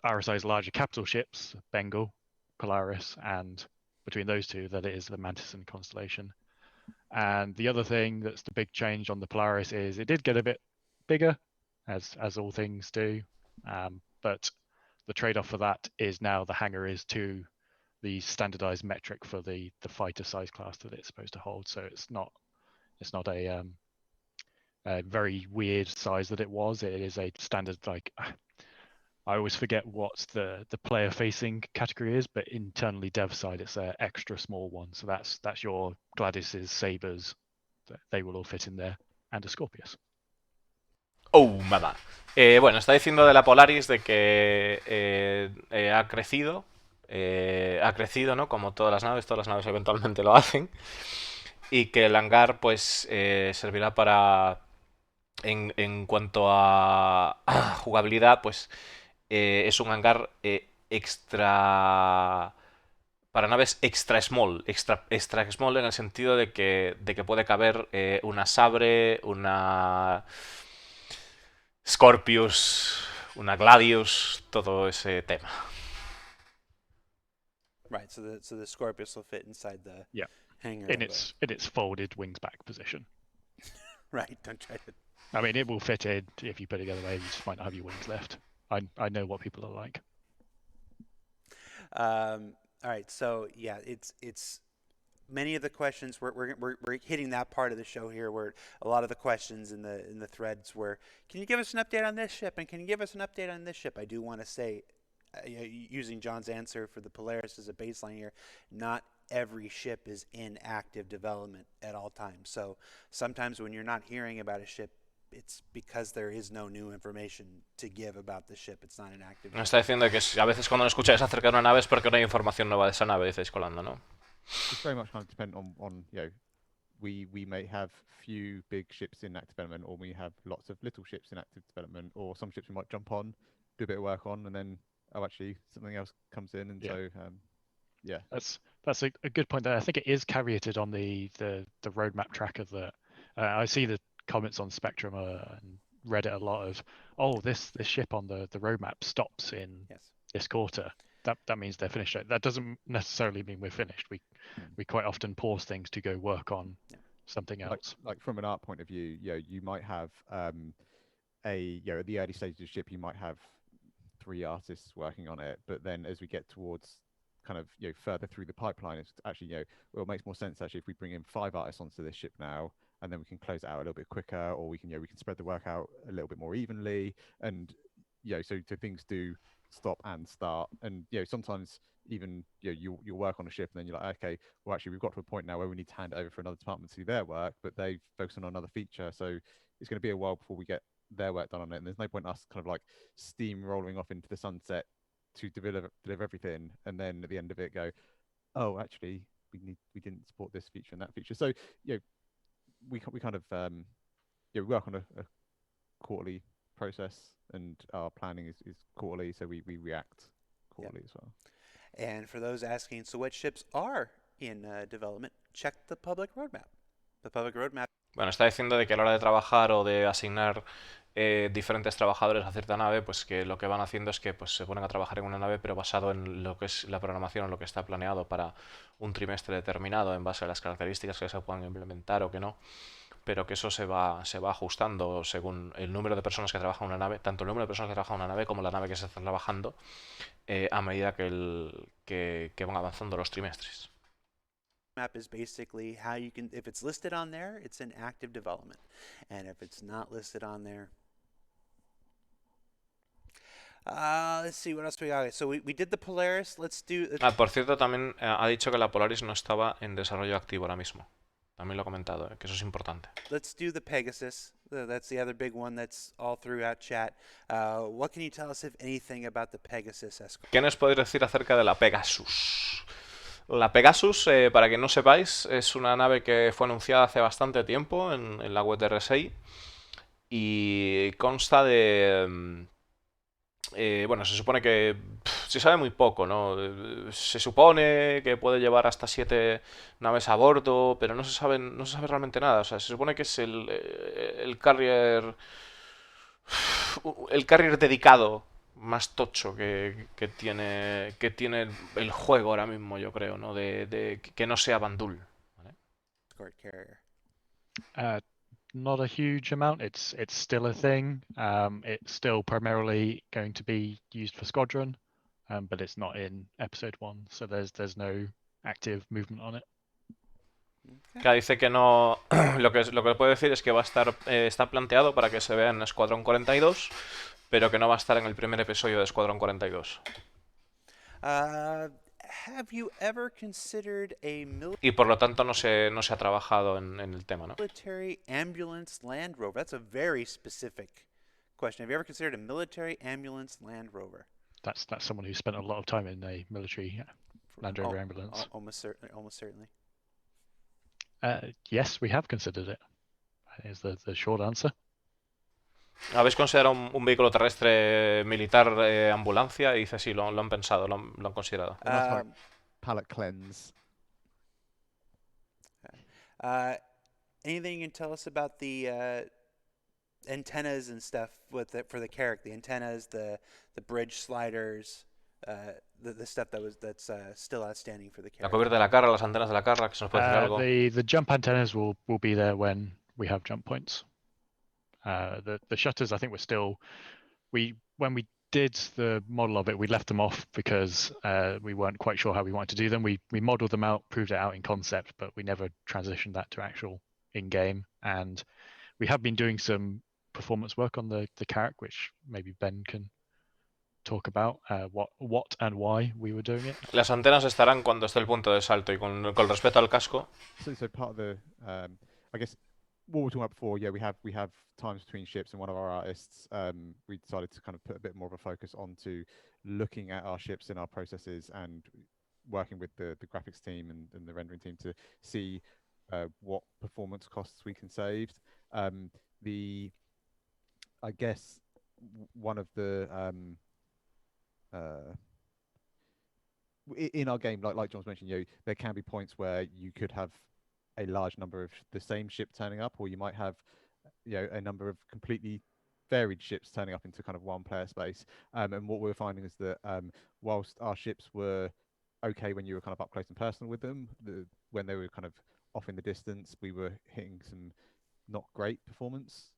RSI's larger capital ships, Bengal, Polaris, and between those two, that it is the Mantis and Constellation. And the other thing that's the big change on the Polaris is it did get a bit bigger, as all things do, but the trade-off for that is now the hangar is to the standardized metric for the fighter size class that it's supposed to hold. So it's not a very weird size that it was. It is a standard, like, I always forget what the player facing category is, but internally dev side it's an extra small one. So that's your Gladys's, Sabres, they will all fit in there, and a Scorpius. Oh, mamá. Bueno, está diciendo de la Polaris de que ha crecido, ¿no? Como todas las naves eventualmente lo hacen. Y que el hangar pues servirá para, en cuanto a jugabilidad, pues es un hangar extra para naves extra small en el sentido de que puede caber una Sabre, una Scorpius, una Gladius, todo ese tema. Right, so the Scorpius will fit inside the hangar. In its folded wings back position. Right, don't try to... I mean, it will fit in if you put it the other way. You just might not have your wings left. I know what people are like. All right, so yeah, it's many of the questions we're hitting that part of the show here where a lot of the questions in the threads were, can you give us an update on this ship, and can you give us an update on this ship? I do want to say using John's answer for the Polaris as a baseline here, not every ship is in active development at all times. So sometimes when you're not hearing about a ship, it's because there is no new information to give about the ship. It's not an active Me está diciendo que a veces cuando no escucháis acerca de una nave es porque no hay información nueva de esa nave, dices colando, ¿no? It's very much kind of dependent on we may have few big ships in active development, or we have lots of little ships in active development, or some ships we might jump on, do a bit of work on, and then actually something else comes in, and so yeah. That's a good point there. I think it is caveated on the roadmap tracker that I see the comments on Spectrum and Reddit a lot of, this ship on the roadmap stops in this quarter. That means they're finished. That doesn't necessarily mean we're finished. We quite often pause things to go work on something else. Like from an art point of view, you might have at the early stages of the ship, you might have 3 artists working on it, but then as we get towards kind of further through the pipeline, it's actually it makes more sense actually if we bring in 5 artists onto this ship now, and then we can close it out a little bit quicker, or we can spread the work out a little bit more evenly, and so things do stop and start, and sometimes even you'll work on a ship and then you're like, okay, well actually we've got to a point now where we need to hand it over for another department to do their work, but they've focused on another feature, so it's going to be a while before we get their work done on it, and there's no point in us kind of like steam rolling off into the sunset to deliver everything, and then at the end of it go, oh actually we didn't support this feature and that feature. So we kind of we work on a quarterly process, and our planning is quarterly, so we react quarterly as well. And for those asking, so what ships are in development, check the public roadmap. The public roadmap. Bueno, está diciendo de que a la hora de trabajar o de asignar diferentes trabajadores a cierta nave, pues que lo que van haciendo es que pues, se ponen a trabajar en una nave, pero basado en lo que es la programación, en lo que está planeado para un trimestre determinado, en base a las características que se puedan implementar o que no, pero que eso se va ajustando según el número de personas que trabajan en una nave, tanto el número de personas que trabajan en una nave como la nave que se está trabajando, a medida que van avanzando los trimestres. Map is basically how you can, if it's listed on there, it's in active development, and if it's not listed on there, let's see what else we got. Okay, so we did the Polaris. Let's do. Por cierto, también ha dicho que la Polaris no estaba en desarrollo activo ahora mismo. También lo he comentado, que eso es importante. Let's do the Pegasus. That's the other big one that's all throughout chat. What can you tell us, if anything, about the Pegasus escort? ¿Qué nos podéis decir acerca de la Pegasus? La Pegasus, para que no sepáis, es una nave que fue anunciada hace bastante tiempo en la web de RSI y consta de... bueno, se supone que se sabe muy poco, ¿no? Se supone que puede llevar hasta 7 naves a bordo, pero no se sabe realmente nada. O sea, se supone que es el carrier dedicado más tocho que tiene el juego ahora mismo, yo creo, ¿no? De que no sea Bandul. ¿Vale? Escort carrier. Not a huge amount. It's still a thing. It's still primarily going to be used for Squadron, but it's not in Episode 1, so there's no active movement on it. Que dice que no. Lo que puedo decir es que va a estar está planteado para que se vea en Escuadrón 42, pero que no va a estar en el primer episodio de Escuadrón 42. Have you ever considered a Y por lo tanto no se ha trabajado en el tema, ¿no? military ambulance Land Rover? That's a very specific question. Have you ever considered a military ambulance Land Rover? That's someone who spent a lot of time in a military Land Rover ambulance. Almost certainly. Yes, we have considered it. Is the short answer. ¿Habéis considerado un vehículo terrestre militar ambulancia? Y dice sí, lo han pensado, lo han considerado. Palette cleanse. Anything you can tell us about the antennas and stuff for the Carrack? The antennas, the bridge sliders, the stuff that's still outstanding for the Carrack. La cubierta de la Carrack, las antenas de la Carrack, que se nos puede decir algo. The jump antennas will be there when we have jump points. The shutters, I think, were still... When we did the model of it, we left them off because we weren't quite sure how we wanted to do them. We modeled them out, proved it out in concept, but we never transitioned that to actual in-game. And we have been doing some performance work on the Carrack, which maybe Ben can talk about what and why we were doing it. Las antenas estarán cuando esté el punto de salto y con respecto al casco. So part of the, I guess, what we were talking about before, yeah, we have times between ships, and one of our artists, we decided to kind of put a bit more of a focus onto looking at our ships and our processes and working with the graphics team and the rendering team to see what performance costs we can save. I guess one of the in our game, like John's mentioned, there can be points where you could have a large number of the same ship turning up, or you might have a number of completely varied ships turning up into kind of one player space. And what we're finding is that whilst our ships were okay when you were kind of up close and personal with them, when they were kind of off in the distance, we were hitting some not great performance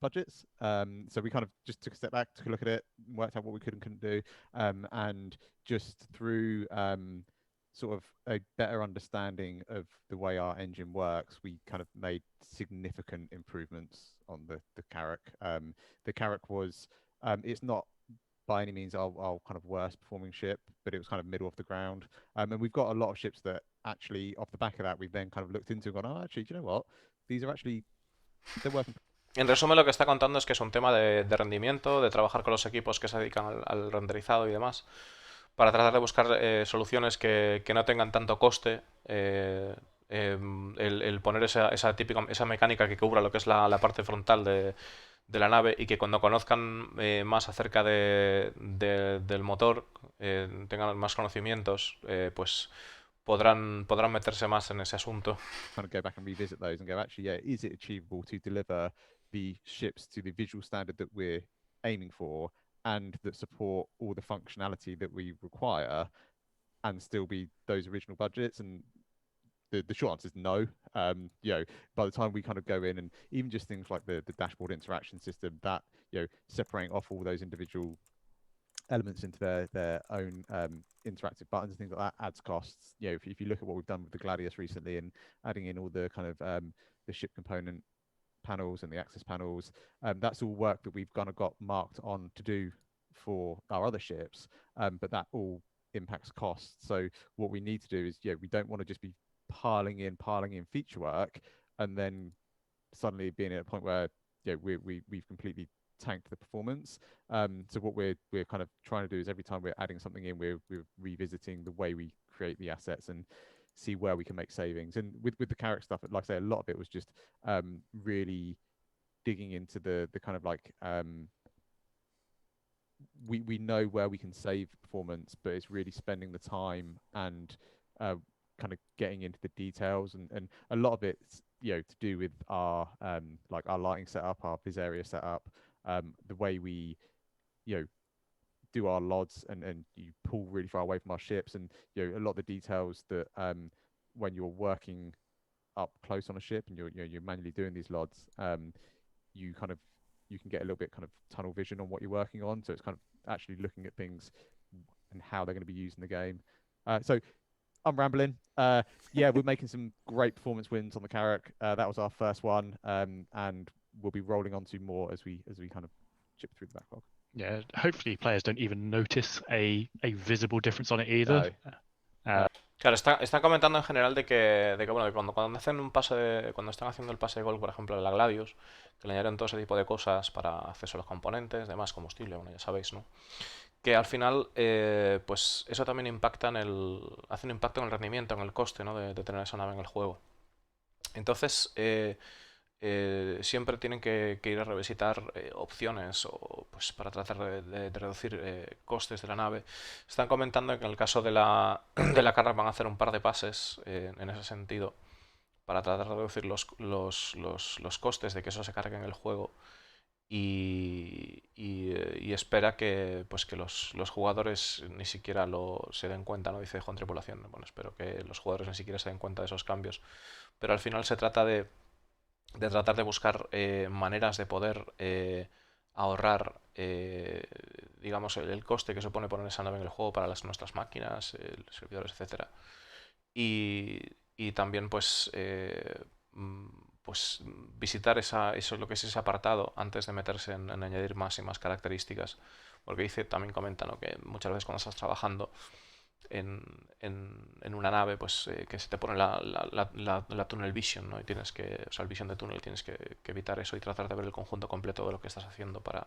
budgets. So we kind of just took a step back, took a look at it, worked out what we could and couldn't do, and just through sort of a better understanding of the way our engine works, we kind of made significant improvements on the Carrack. The Carrack was, it's not by any means our kind of worst performing ship, but it was kind of middle of the ground. And we've got a lot of ships that actually, off the back of that, we've then kind of looked into and gone, oh, actually, do you know what? These are actually, they're working. En resumen, lo que está contando es que es un tema de rendimiento, de trabajar con los equipos que se dedican al renderizado y demás, para tratar de buscar soluciones que no tengan tanto coste, el poner esa típica, esa mecánica que cubra lo que es la parte frontal de la nave, y que cuando conozcan más acerca del motor, tengan más conocimientos, pues podrán meterse más en ese asunto. Kind of go back and revisit those and go, actually, yeah, is it achievable to deliver the ships to the visual standard that we're aiming for and that support all the functionality that we require and still be those original budgets? And the short answer is no. By the time we kind of go in, and even just things like the dashboard interaction system, that separating off all those individual elements into their own interactive buttons and things like that adds costs. If you look at what we've done with the Gladius recently and adding in all the kind of the ship component panels and the access panels, that's all work that we've kind of got marked on to do for our other ships, but that all impacts costs. So what we need to do is, we don't want to just be piling in feature work and then suddenly being at a point where we've completely tanked the performance. So what we're kind of trying to do is every time we're adding something in, we're revisiting the way we create the assets and see where we can make savings. And with the Carrack stuff, like I say, a lot of it was just really digging into the kind of like we know where we can save performance, but it's really spending the time and kind of getting into the details, and a lot of it's to do with our like our lighting setup, our vis area setup, the way we do our LODs, and you pull really far away from our ships, and a lot of the details that when you're working up close on a ship and you're manually doing these LODs, you can get a little bit kind of tunnel vision on what you're working on, so it's kind of actually looking at things and how they're going to be used in the game. So I'm rambling. Yeah, we're making some great performance wins on the Carrack. That was our first one, and we'll be rolling on to more as we kind of chip through the backlog. Yeah, hopefully players don't even notice a visible difference on it either. No. Claro, está comentando en general de que bueno, que cuando hacen cuando están haciendo el pase de gol, por ejemplo, de la Gladius, que le añaden todo ese tipo de cosas para acceso a los componentes, demás, combustible, bueno, ya sabéis, ¿no? Que al final, pues eso también hace un impacto en el rendimiento, en el coste, ¿no? de tener esa nave en el juego. Entonces, siempre tienen que ir a revisitar opciones pues para tratar de reducir costes de la nave. Están comentando que en el caso de la Carrack van a hacer un par de pases en ese sentido para tratar de reducir los costes de que eso se cargue en el juego, y espera que los jugadores ni siquiera se den cuenta, ¿no? Dice Juan Tripulación. Bueno, espero que los jugadores ni siquiera se den cuenta de esos cambios, pero al final se trata de tratar de buscar maneras de poder ahorrar, digamos, el coste que supone poner esa nave en el juego para nuestras máquinas, servidores, etcétera. Y también pues visitar eso, lo que es ese apartado, antes de meterse en añadir más y más características, Porque dice, también comenta, ¿no? Que muchas veces cuando estás trabajando en una nave, pues que se te pone la tunnel vision, ¿no? Y tienes que, o sea, el vision de túnel, tienes que evitar eso y tratar de ver el conjunto completo de lo que estás haciendo para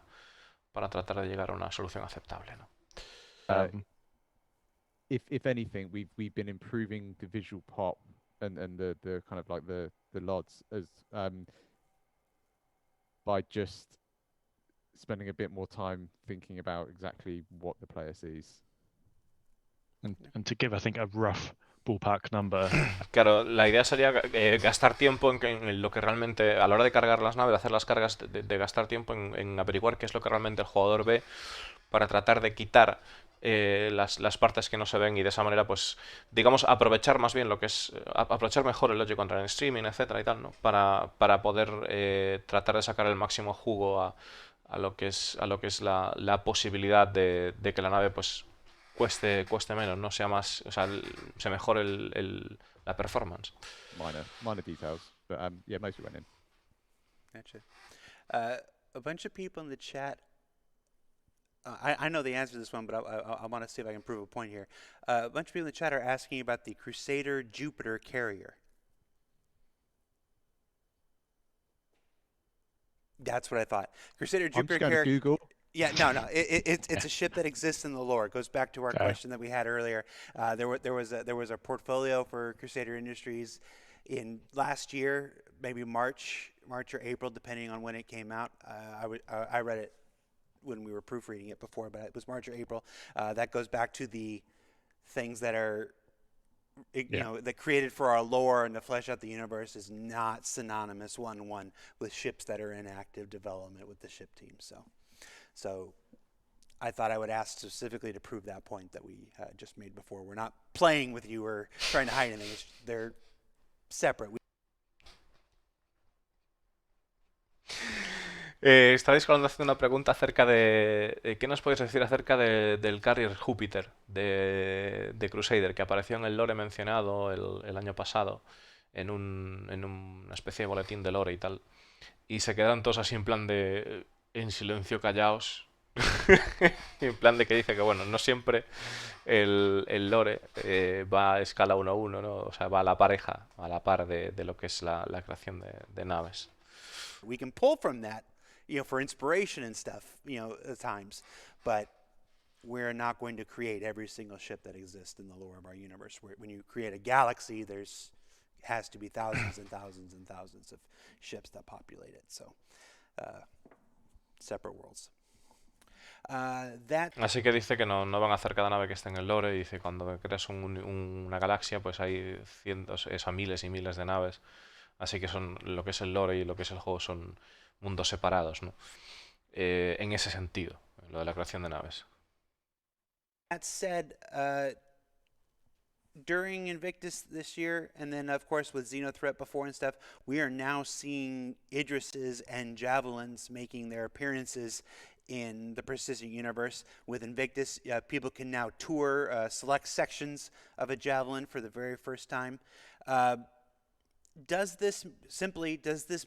tratar de llegar a una solución aceptable, ¿no? Um, If anything, we've been improving the visual pop and the kind of like the LODs as by just spending a bit more time thinking about exactly what the player sees. and to give, I think, a rough ballpark number. Claro, la idea sería gastar tiempo en lo que realmente, a la hora de cargar las naves, de hacer las cargas, de gastar tiempo en averiguar qué es lo que realmente el jugador ve para tratar de quitar las partes que no se ven y de esa manera, pues, digamos, aprovechar más bien lo que es, aprovechar mejor el Logic Control en streaming, etcétera y tal, ¿no? Para poder tratar de sacar el máximo jugo a lo que es la posibilidad de que la nave, pues, cueste menos, no sea más, o sea, se mejore la performance. Minor details, but yeah, mostly went in. Gotcha. A bunch of people in the chat. I know the answer to this one, but I want to see if I can prove a point here. A bunch of people in the chat are asking about the Crusader Jupiter carrier. That's what I thought. Crusader I'm Jupiter just going to carrier. Google. Yeah, no. It's a ship that exists in the lore. It goes back to our Okay. question that we had earlier. There was a portfolio for Crusader Industries in last year, maybe March or April, depending on when it came out. I read it when we were proofreading it before, but it was March or April. That goes back to the things that are, that created for our lore and to flesh out the universe is not synonymous one with ships that are in active development with the ship team. So I thought I would ask specifically to prove that point that we just made before. We're not playing with you or trying to hide anything. They're separate. Estáis haciendo una pregunta acerca de ¿qué nos podéis decir acerca del carrier Júpiter de Crusader que apareció en el lore mencionado el año pasado en una especie de boletín de lore y tal? Y se quedan todos así en plan de en silencio, callaos. En plan de que dice que bueno, no siempre el lore va a escala 1-1, ¿no? O sea, va a la pareja, a la par de lo que es la creación de naves. We can pull from that, for inspiration and stuff, at times, but we're not going to create every single ship that exists in the lore of our universe. When you create a galaxy, has to be thousands and thousands and thousands of ships that populate it. So, separate worlds. Así que dice que no van a hacer cada nave que esté en el lore. Y dice cuando creas una galaxia, pues hay cientos, miles y miles de naves. Así que son lo que es el lore y lo que es el juego son mundos separados, ¿no? En ese sentido, lo de la creación de naves. That said, during Invictus this year, and then of course with Xenothreat before and stuff, we are now seeing Idrises and Javelins making their appearances in the persistent universe. With Invictus, people can now tour select sections of a Javelin for the very first time. Does this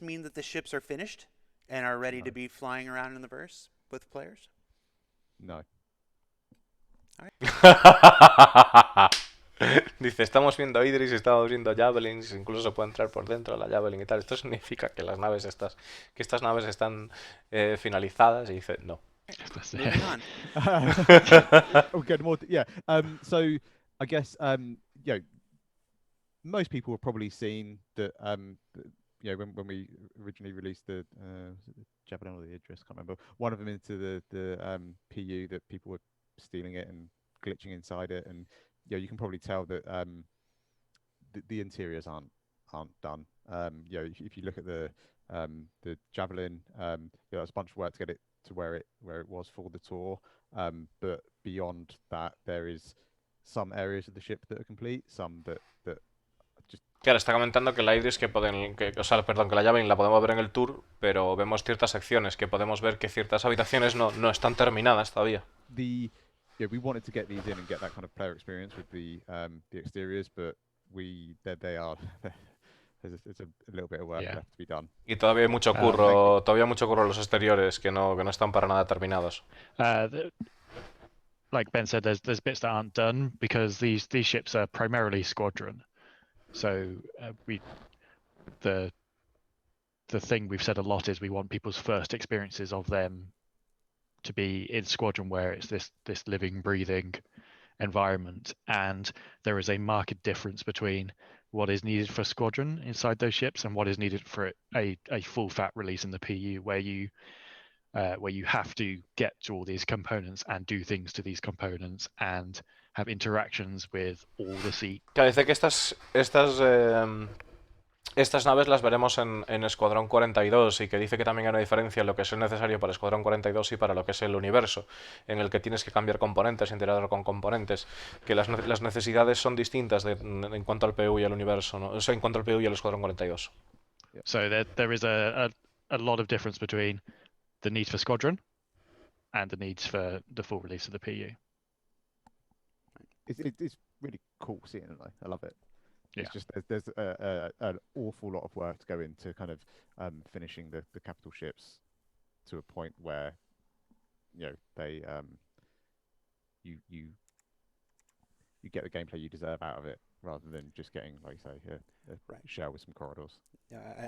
mean that the ships are finished and are ready to be flying around in the verse with players? No. Dice, estamos viendo Idris, estamos viendo Javelins, incluso se puede entrar por dentro de la Javelin y tal. Esto significa que estas naves están finalizadas, y dice, no. Moving on. Okay, yeah. So I guess most people have probably seen that when we originally released the Javelin or the Idris, can't remember, one of them into the PU, that people were stealing it and glitching inside it, and you can probably tell that the interiors aren't done. If you look at the Javelin, there's a bunch of work to get it to where it was for the tour, but beyond that, there is some areas of the ship that are complete, some that just... Claro, está comentando que la Idris que la Javelin la podemos ver en el tour, pero vemos ciertas secciones que podemos ver que ciertas habitaciones no están terminadas todavía. We wanted to get these in and get that kind of player experience with the exteriors, but they are There's a little bit of work Yeah. left to be done. Y todavía hay mucho curro, todavía hay mucho curro en los exteriores que no están para nada terminados. Like Ben said, there's bits that aren't done because these ships are primarily squadron. So the thing we've said a lot is we want people's first experiences of them to be in squadron, where it's this living, breathing environment, and there is a marked difference between what is needed for squadron inside those ships and what is needed for a full fat release in the PU, where you have to get to all these components and do things to these components and have interactions with all the seat. Claro, dice que estas naves las veremos en Escuadrón 42 y que dice que también hay una diferencia en lo que es necesario para Escuadrón 42 y para lo que es el universo, en el que tienes que cambiar componentes, integrar con componentes, que las necesidades son distintas en cuanto al PU y al universo, ¿no? O sea, en cuanto al PU y al Escuadrón 42. So there is a lot of difference between the needs for squadron and the needs for the full release of the PU. It's really cool seeing it, though. I love it. It's Yeah. just there's an awful lot of work to go into kind of finishing the capital ships to a point where they you get the gameplay you deserve out of it, rather than just getting, like you say, a shell with some corridors.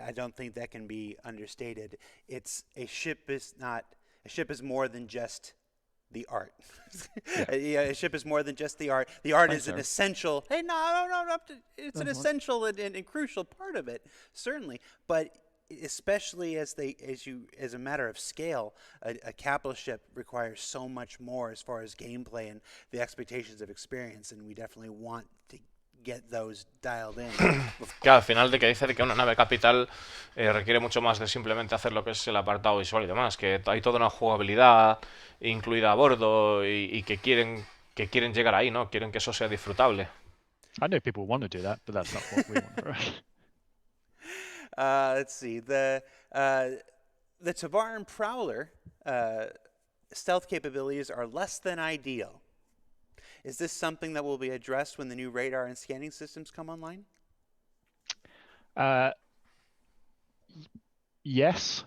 I don't think that can be understated. A ship is more than just the art. A ship is more than just the art. The art is an essential. Hey, no. It's an essential and crucial part of it, certainly. But especially as a matter of scale, a capital ship requires so much more as far as gameplay and the expectations of experience, and we definitely want to get those dialed in. Claro, al final de que dice de que una nave capital requiere mucho más de simplemente hacer lo que es el apartado visual y demás, que hay toda una jugabilidad incluida a bordo y que quieren llegar ahí, ¿no? Quieren que eso sea disfrutable. I know people want to do that, but that's not what we want for us. Let's see. The Tavaran Prowler stealth capabilities are less than ideal. Is this something that will be addressed when the new radar and scanning systems come online? Yes.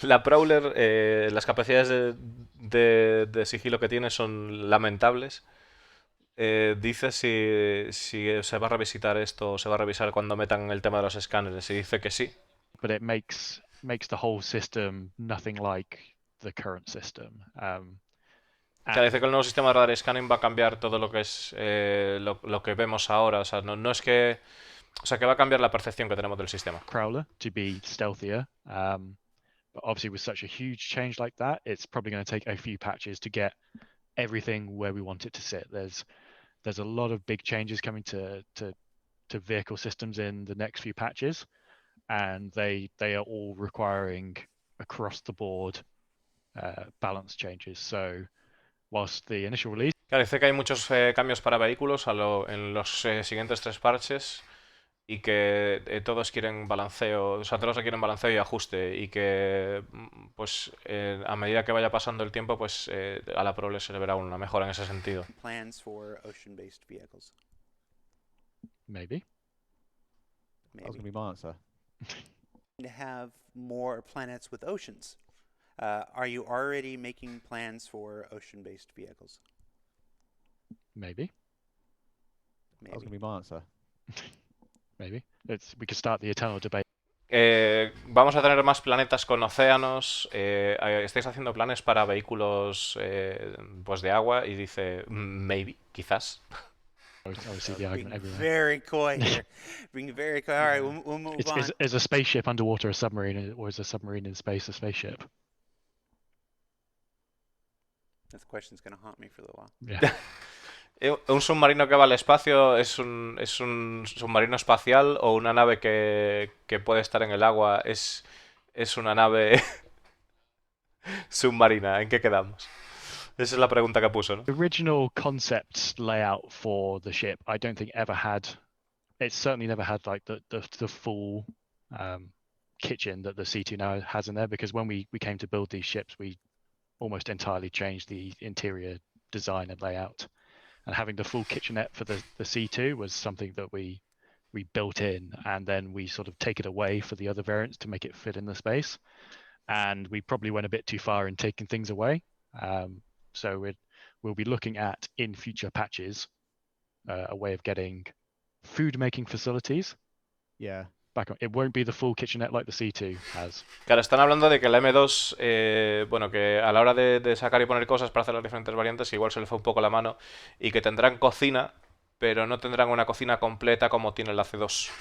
La Prowler, las capacidades de sigilo que tiene son lamentables. Dice si se va a revisitar esto, se va a revisar cuando metan el tema de los escáneres, y dice que sí. But it makes the whole system nothing like the current system. O sea, dice que el nuevo sistema de radar scanning va a cambiar todo lo que es lo que vemos ahora. O sea, no es que... O sea, que va a cambiar la percepción que tenemos del sistema. Prowler to be stealthier. But obviously with such a huge change like that, it's probably going to take a few patches to get everything where we want it to sit. There's a lot of big changes coming to vehicle systems in the next few patches, and they are all requiring across the board balance changes. So whilst the initial release... Claro, dice que hay muchos cambios para vehículos en los siguientes 3 parches y que todos quieren balanceo, o sea, todos requieren balanceo y ajuste, y que pues a medida que vaya pasando el tiempo, pues a la Prowler se le verá una mejora en ese sentido. Plans for ocean-based vehicles. Maybe. That was going to be my answer. To have more planets with oceans. Are you already making plans for ocean-based vehicles? Maybe. That was going to be my answer. Maybe. We could start the eternal debate. Vamos a tener más planetas con océanos. Estáis haciendo planes para vehículos pues de agua, y dice maybe, quizás. Obviously, the argument everywhere. Very coy here. Being very coy. All right, we'll move on. Is a spaceship underwater a submarine, or is a submarine in space a spaceship? That question's going to haunt me for a little while. Yeah. ¿Un submarino que va al espacio es un submarino espacial, o una nave que puede estar en el agua es una nave submarina? ¿En qué quedamos? Esa es la pregunta que puso, ¿no? The original concept layout for the ship, I don't think it certainly never had like the full kitchen that the C2 now has in there, because when we came to build these ships, we almost entirely changed the interior design and layout. And having the full kitchenette for the C2 was something that we we built in, and then we sort of take it away for the other variants to make it fit in the space. And we probably went a bit too far in taking things away. So we'll be looking at, in future patches, a way of getting food making facilities Yeah. back on. It won't be the full kitchenette like the C2 has. Claro, están hablando de que la M2, bueno, que a la hora de sacar y poner cosas para hacer las diferentes variantes, igual se le fue un poco la mano y que tendrán cocina, pero no tendrán una cocina completa como tiene la C2.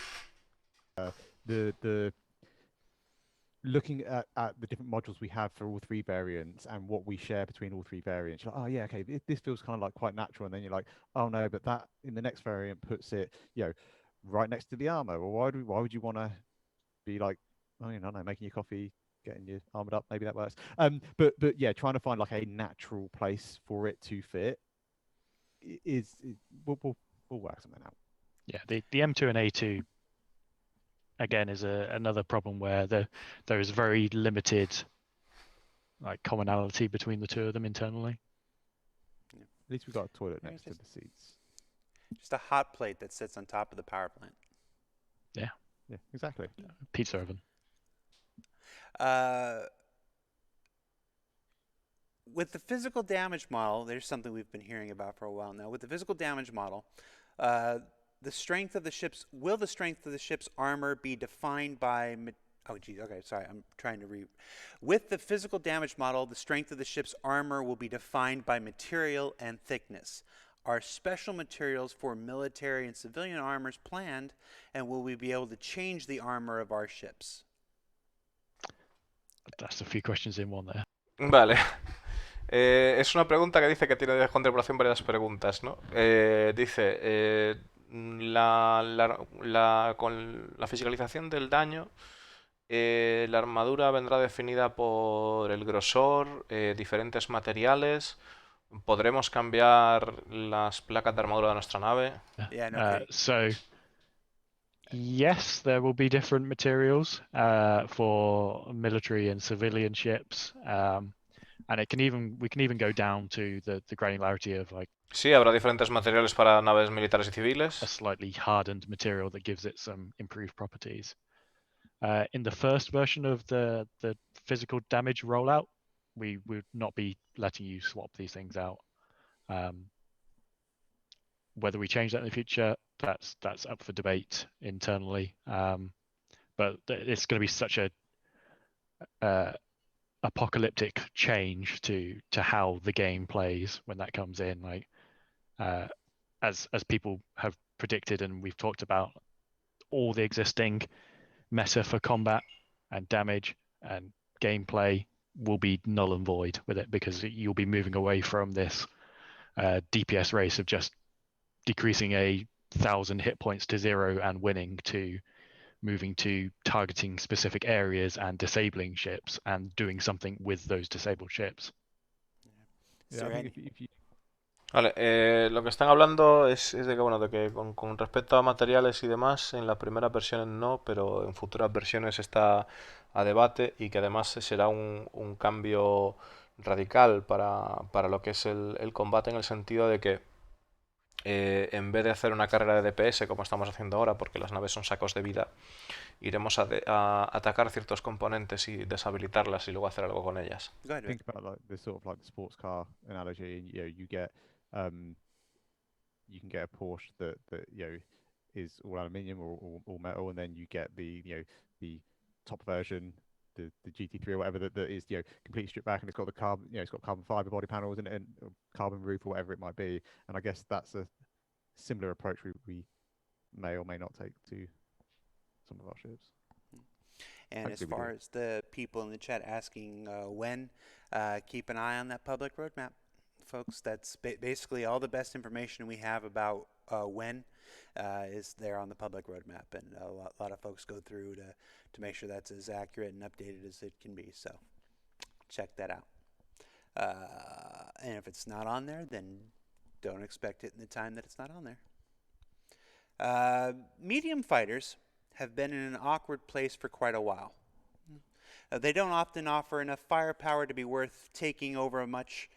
The looking at the different modules we have for all three variants and what we share between all three variants, you're like, oh yeah, okay, this feels kind of like quite natural, and then you're like, oh no, but that in the next variant puts it, right next to the armor. Well, why would you want to be like, oh, no, making your coffee, getting you armored up? Maybe that works. But yeah, trying to find like a natural place for it to fit we'll work something out. Yeah, the M2 and A2 again is another problem where there is very limited like commonality between the two of them internally. At least we've got a toilet next to the seats. Just a hot plate that sits on top of the power plant. Yeah, exactly. Pizza oven. With the physical damage model, there's something we've been hearing about for a while now. With the physical damage model, the strength of the ship's armor be defined by With the physical damage model, the strength of the ship's armor will be defined by material and thickness. Are special materials for military and civilian armors planned, and will we be able to change the armor of our ships? That's a few questions in one there. Vale. Es una pregunta que dice que tiene de contemplación varias preguntas, ¿no? Dice, con la fiscalización del daño, la armadura vendrá definida por el grosor, diferentes materiales. ¿Podremos cambiar las placas de armadura de nuestra nave? Yeah, no So, yes, there will be different materials for military and civilian ships. And we can even go down to the granularity of like. Sí, habrá diferentes materiales para naves militares y civiles. A slightly hardened material that gives it some improved properties. In the first version of the physical damage rollout, we would not be letting you swap these things out. Whether we change that in the future, that's up for debate internally. But it's going to be such a apocalyptic change to how the game plays when that comes in. Like as people have predicted and we've talked about, all the existing meta for combat and damage and gameplay will be null and void with it, because you'll be moving away from this DPS race of just decreasing 1,000 hit points to 0 and winning, to moving to targeting specific areas and disabling ships and doing something with those disabled ships. Vale, lo que están hablando es de que, bueno, de que con respecto a materiales y demás, en las primeras versiones no, pero en futuras versiones está a debate, y que además será un cambio radical para lo que es el combate, en el sentido de que en vez de hacer una carrera de DPS como estamos haciendo ahora, porque las naves son sacos de vida, iremos a atacar ciertos componentes y deshabilitarlas y luego hacer algo con ellas. Think about like the sort of like the sports car analogy. You get you can get a Porsche that is all aluminium or all metal, and then you get the top version, the GT3 or whatever that is completely stripped back, and it's got the carbon it's got carbon fiber body panels and carbon roof or whatever it might be. And I guess that's a similar approach we may or may not take to some of our ships. And as far as the people in the chat asking when, keep an eye on that public roadmap, folks. That's basically all the best information we have about when is there on the public roadmap, and a lot of folks go through to make sure that's as accurate and updated as it can be. So check that out. And if it's not on there, then don't expect it in the time that it's not on there. Medium fighters have been in an awkward place for quite a while. They don't often offer enough firepower to be worth taking over a much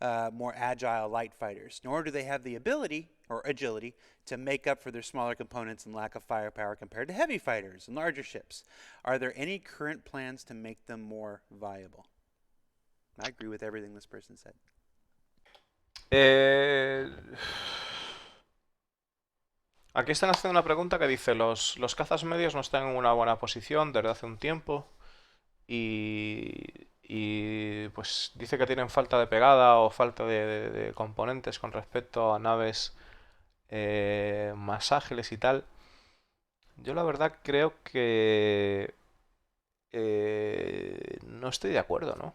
more agile light fighters, nor do they have the ability or agility to make up for their smaller components and lack of firepower compared to heavy fighters and larger ships. Are there any current plans to make them more viable? I agree with everything this person said. Aquí están haciendo una pregunta que dice, los cazas medios no están en una buena posición desde hace un tiempo y pues dice que tienen falta de pegada o falta de componentes con respecto a naves más ágiles y tal. Yo la verdad creo que no estoy de acuerdo, ¿no?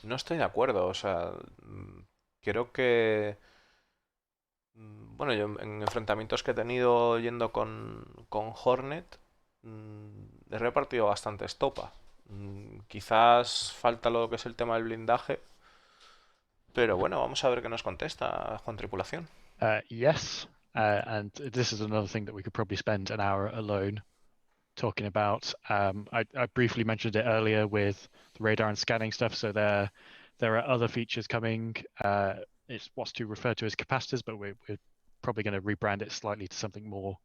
No estoy de acuerdo, o sea, creo que... Bueno, yo en enfrentamientos que he tenido yendo con Hornet, he repartido bastante estopa. Quizás falta lo que es el tema del blindaje, pero bueno, vamos a ver qué nos contesta Juan Tripulación. Yes, and this is another thing that we could probably spend an hour alone talking about. I briefly mentioned it earlier with the radar and scanning stuff. So there are other features coming. It's what's to refer to as capacitors, but we're probably going to rebrand it slightly to something more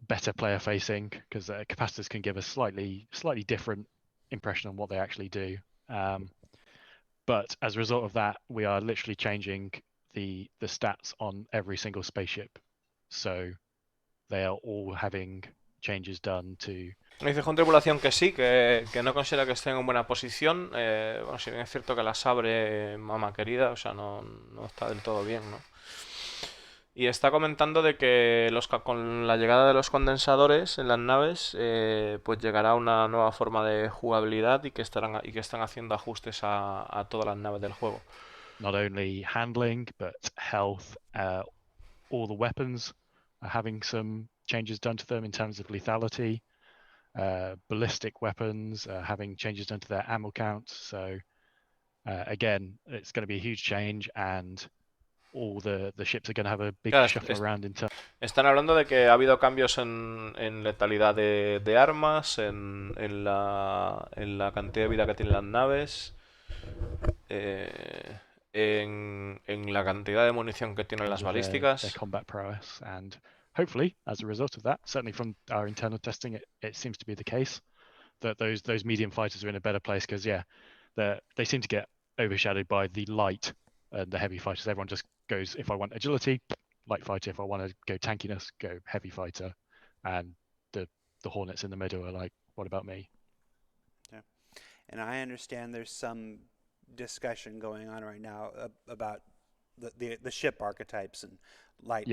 better player facing, because capacitors can give a slightly different impression on what they actually do. But as a result of that, we are literally changing the stats on every single spaceship. So they are all having changes done to... Me dice Juan Tripulación que sí, que no considera que estén en buena posición. Bueno, si bien es cierto que las abre mamá querida, o sea, no está del todo bien, ¿no? Y está comentando de que con la llegada de los condensadores en las naves, pues llegará una nueva forma de jugabilidad y que están haciendo ajustes a todas las naves del juego. Not only handling, but health. All the weapons are having some changes done to them in terms of lethality. Ballistic weapons having changes done to their ammo count. So again, it's going to be a huge change, and all the ships are going to have a big Claro, shuffle around in terms. Están hablando de que ha habido cambios en letalidad de armas, en la cantidad de vida que tienen las naves, en la cantidad de munición que tienen las balísticas. Their combat prowess, and hopefully, as a result of that, certainly from our internal testing, it seems to be the case that those medium fighters are in a better place, because they seem to get overshadowed by the light and the heavy fighters. Everyone just goes, if I want agility, light fighter. If I want to go tankiness, go heavy fighter. And the Hornets in the middle are like, what about me? Yeah. And I understand there's some discussion going on right now about the ship archetypes and light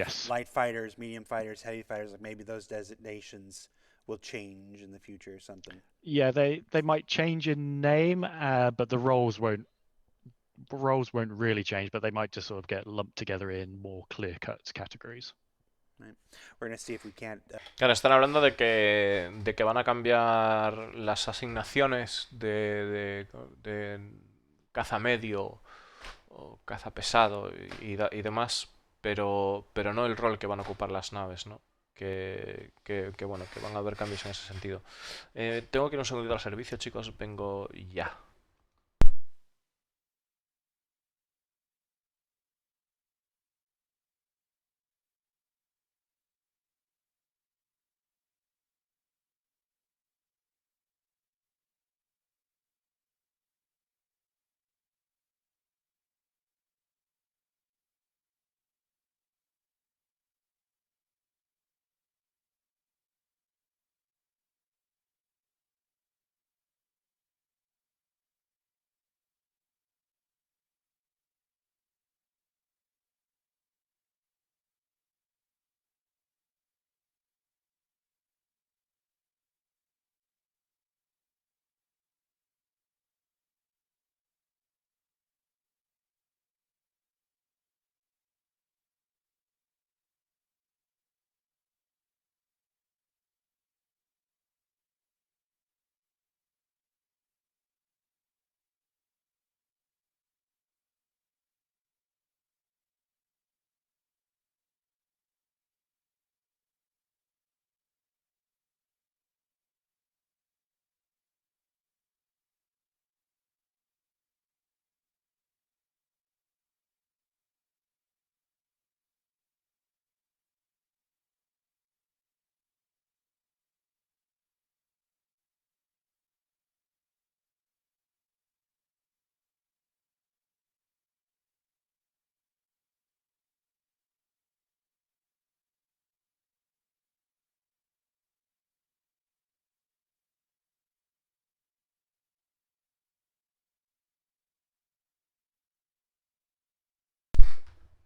fighters, medium fighters, heavy fighters. Like maybe those designations will change in the future or something. Yeah, they might change in name, but the roles won't really change, but they might just sort of get lumped together in more clear-cut categories. Right. We're going to see if we can't... Claro, están hablando de que van a cambiar las asignaciones de caza medio o caza pesado y demás, pero no el rol que van a ocupar las naves, ¿no? Bueno, que van a haber cambios en ese sentido. Tengo que ir un segundito al servicio, chicos, vengo ya.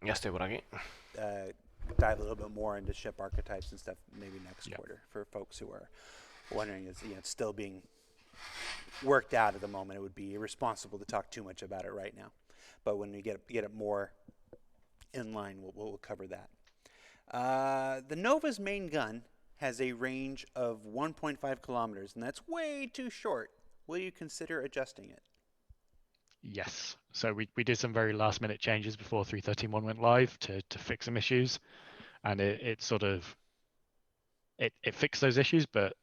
Ya estoy por aquí. Dive a little bit more into ship archetypes and stuff maybe next quarter for folks who are wondering. It's still being worked out at the moment. It would be irresponsible to talk too much about it right now, but when we get it more in line, we'll cover that. The Nova's main gun has a range of 1.5 kilometers, and that's way too short. Will you consider adjusting it? Yes. So we did some very last minute changes before 3.13.1 went live to fix some issues, and it sort of it fixed those issues, but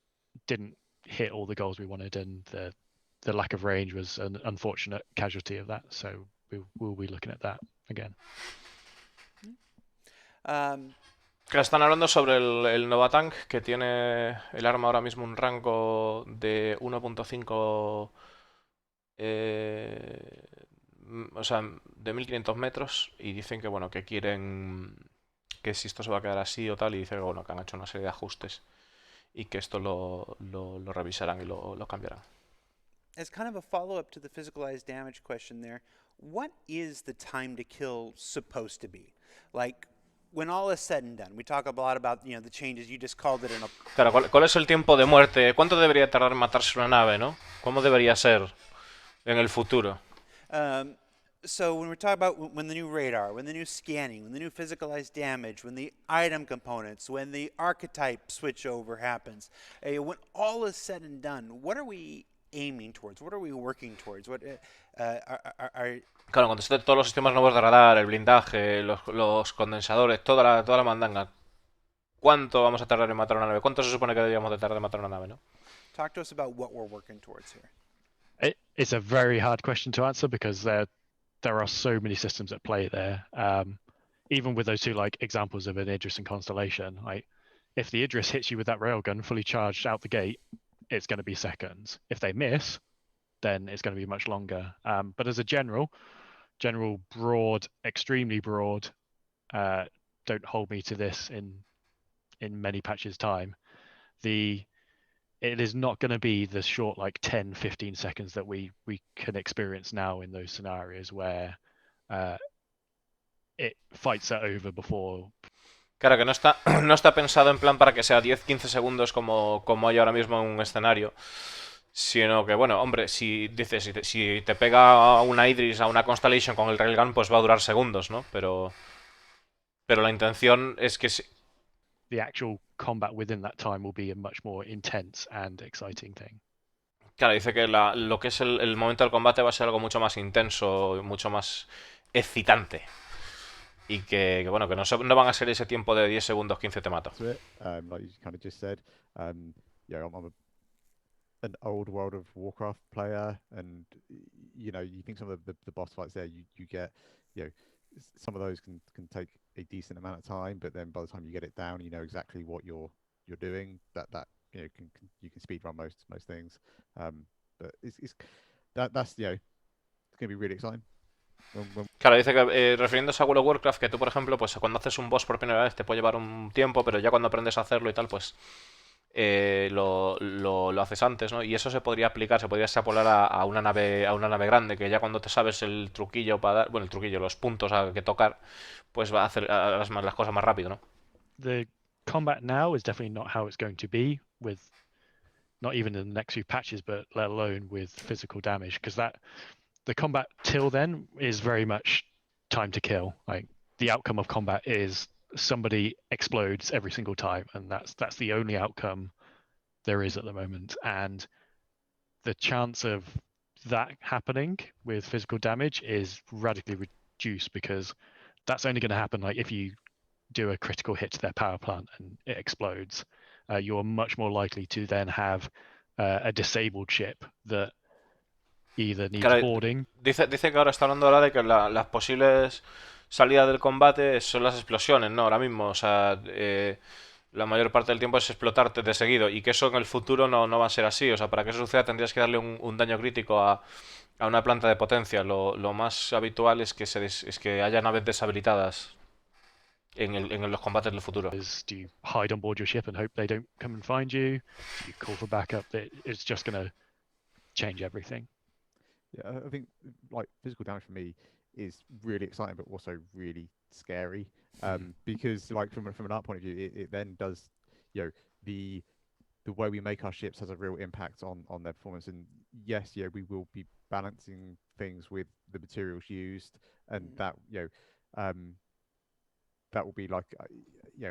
didn't hit all the goals we wanted, and the lack of range was an unfortunate casualty of that. So we'll be looking at that again. Que están hablando sobre el Nova Tank, que tiene el arma ahora mismo un rango de 1.5, o sea, de 1500 metros, y dicen que bueno, que quieren que si esto se va a quedar así o tal, y dicen que bueno, que han hecho una serie de ajustes y que esto lo revisarán y lo cambiarán. As kind of a follow-up to the physicalized damage question there, what is the time to kill supposed to be? Like, when all is said and done, we talk a lot about the changes. You just called it an. Claro, ¿cuál es el tiempo de muerte? ¿Cuánto debería tardar en matarse una nave, no? ¿Cómo debería ser en el futuro? So when we're talking about when the new radar, when the new scanning, when the new physicalized damage, when the item components, when the archetype switchover happens, when all is said and done, what are we aiming towards? What are we working towards? What Claro, cuando estén todos los sistemas nuevos de radar, el blindaje, los condensadores, toda la mandanga, ¿cuánto vamos a tardar en matar una nave? ¿Cuánto se supone que deberíamos de tardar en matar una nave, no? Talk to us about what we're working towards here. It's a very hard question to answer because there are so many systems at play there. Even with those two examples of an Idris and Constellation, if the Idris hits you with that railgun fully charged out the gate, it's going to be seconds. If they miss, then it's going to be much longer. But as a general broad, extremely broad, don't hold me to this in many patches time, it is not going to be the short 10-15 seconds that we can experience now in those scenarios where fights are over before. Claro que no está pensado en plan para que sea 10-15 segundos como hay ahora mismo en un escenario, sino que, bueno, hombre, si te pega una Idris a una Constellation con el Railgun, pues va a durar segundos, ¿no? Pero la intención es que the actual combat within that time will be a much more intense and exciting thing. Claro, dice que lo que es el momento del combate va a ser algo mucho más intenso, mucho más excitante. Y que bueno, que no van a ser ese tiempo de 10 segundos, 15 te mato. Like you kind of just said, I'm an old World of Warcraft player, and you think some of the boss fights there, you get, some of those can take a decent amount of time, but then by the time you get it down, you know exactly what you're doing. That you can speed run most things. But that's it's going to be really exciting. Claro, dice que refiriéndose a World of Warcraft, que tú, por ejemplo, pues cuando haces un boss por primera vez te puede llevar un tiempo, pero ya cuando aprendes a hacerlo y tal, pues lo haces antes, ¿no? Y eso se podría extrapolar a una nave grande, que ya cuando te sabes el truquillo para dar, bueno, el truquillo, los puntos a que tocar, pues va a hacer las cosas más rápido, ¿no? The combat now is definitely not how it's going to be, with not even in the next few patches, but let alone with physical damage, because the combat till then is very much time to kill. The outcome of combat is somebody explodes every single time, and that's the only outcome there is at the moment. And the chance of that happening with physical damage is radically reduced, because that's only going to happen if you do a critical hit to their power plant and it explodes. You're much more likely to then have a disabled ship that either needs boarding. Dice que ahora está hablando de que las posibles salidas del combate son las explosiones, ¿no? Ahora mismo, o sea, la mayor parte del tiempo es explotarte de seguido, y que eso en el futuro no va a ser así. O sea, para que eso suceda tendrías que darle un daño crítico a una planta de potencia. Lo más habitual es que haya naves deshabilitadas en los combates del futuro. Do you hide on board your ship and hope they don't come and find you? Do you call for backup? It's just going to change everything. Yeah, I think physical damage for me is really exciting, but also really scary, because like from an art point of view, it then does, the way we make our ships has a real impact on their performance. And yes, we will be balancing things with the materials used, and that that will be like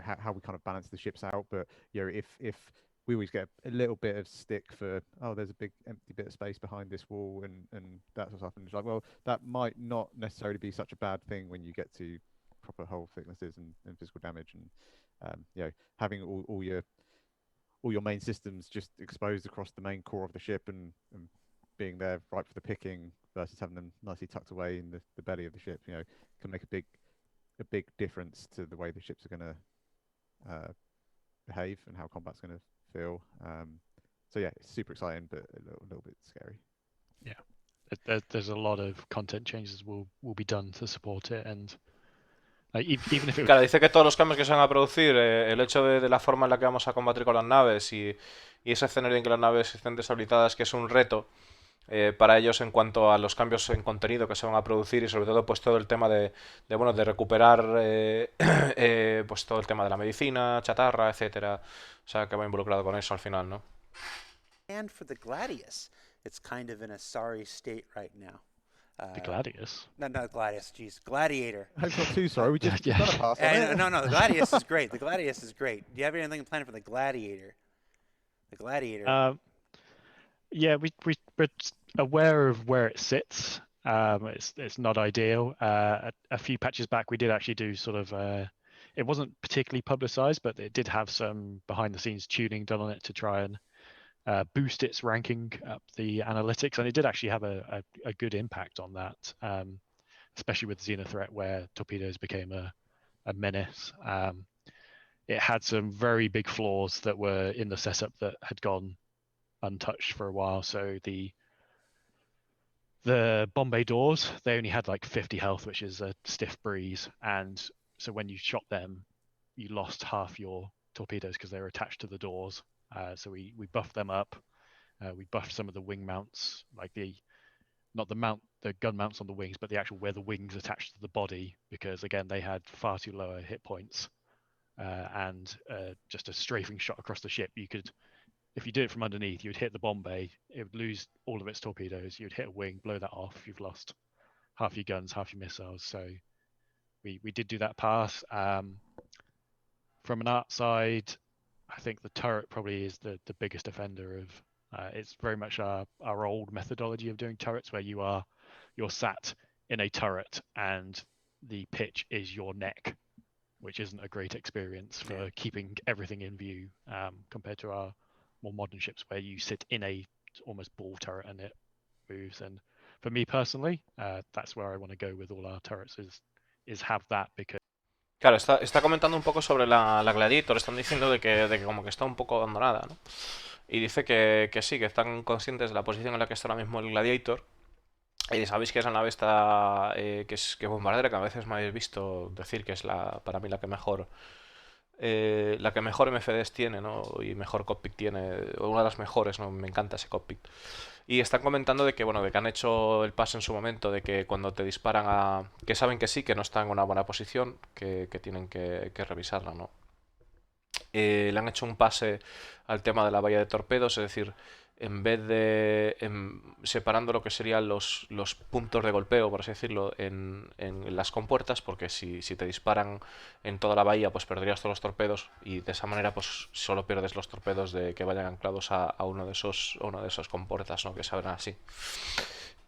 how we kind of balance the ships out. But if we always get a little bit of stick for, oh, there's a big empty bit of space behind this wall and that sort of stuff, and it's like, well, that might not necessarily be such a bad thing when you get to proper hull thicknesses and physical damage. And having all your main systems just exposed across the main core of the ship and being there right for the picking versus having them nicely tucked away in the belly of the ship, can make a big difference to the way the ships are going to behave and how combat's going to feel. So yeah, it's super exciting, but a little bit scary. Yeah, there's a lot of content changes will be done to support it, and like, even if it Claro, dice que todos los cambios que se van a producir, el hecho de la forma en la que vamos a combatir con las naves y ese escenario en que las naves estén deshabilitadas, que es un reto para ellos en cuanto a los cambios en contenido que se van a producir, y sobre todo pues todo el tema de recuperar pues todo el tema de la medicina, chatarra, etcétera. O sea, que va involucrado con eso al final, ¿no? And for the Gladius, it's kind of in a sorry state right now. the Gladius. No, not Gladius. Geez, Gladiator. I hope it's not too sorry. We just Yeah. done a pass on it. No, the Gladius is great. The Gladius is great. Do you have anything planned for the Gladiator? The Gladiator. Yeah, we're aware of where it sits. It's not ideal. A few patches back, we did actually do sort of. It wasn't particularly publicized, but it did have some behind-the-scenes tuning done on it to try and boost its ranking up the analytics, and it did actually have a good impact on that, especially with Xena threat, where torpedoes became a menace. It had some very big flaws that were in the setup that had gone untouched for a while. So the Bombay doors, they only had like 50 health, which is a stiff breeze, and so when you shot them, you lost half your torpedoes because they were attached to the doors. So we buffed them up. We buffed some of the wing mounts, like the gun mounts on the wings, but the actual where the wings attached to the body, because again they had far too low hit points, and just a strafing shot across the ship, you could, if you did it from underneath, you'd hit the Bombay, it would lose all of its torpedoes. You'd hit a wing, blow that off. You've lost half your guns, half your missiles. So we did do that pass. From an art side, I think the turret probably is the biggest offender of. It's very much our old methodology of doing turrets, where you're sat in a turret and the pitch is your neck, which isn't a great experience for keeping everything in view, compared to our more modern ships where you sit in a almost ball turret and it moves. And for me personally, that's where I want to go with all our turrets, is have that, because Claro, está comentando un poco sobre la Gladiator. Están diciendo de que como que está un poco abandonada, ¿no? Y dice que sí, que están conscientes de la posición en la que está ahora mismo el Gladiator. Y sabéis que esa nave está que bombardera, que a veces me habéis visto decir que es para mí la que mejor MFDs tiene, ¿no? Y mejor cockpit tiene, o una de las mejores, ¿no? Me encanta ese cockpit. Y están comentando de que, bueno, de que han hecho el pase en su momento, de que cuando te disparan que saben que sí, que no están en una buena posición, que tienen que revisarla, ¿no? Le han hecho un pase al tema de la valla de torpedos, es decir, en vez de separando lo que serían los puntos de golpeo, por así decirlo, en las compuertas, porque si te disparan en toda la bahía, pues perderías todos los torpedos, y de esa manera pues solo pierdes los torpedos de que vayan anclados a una de esas compuertas, ¿no? Que se abren así.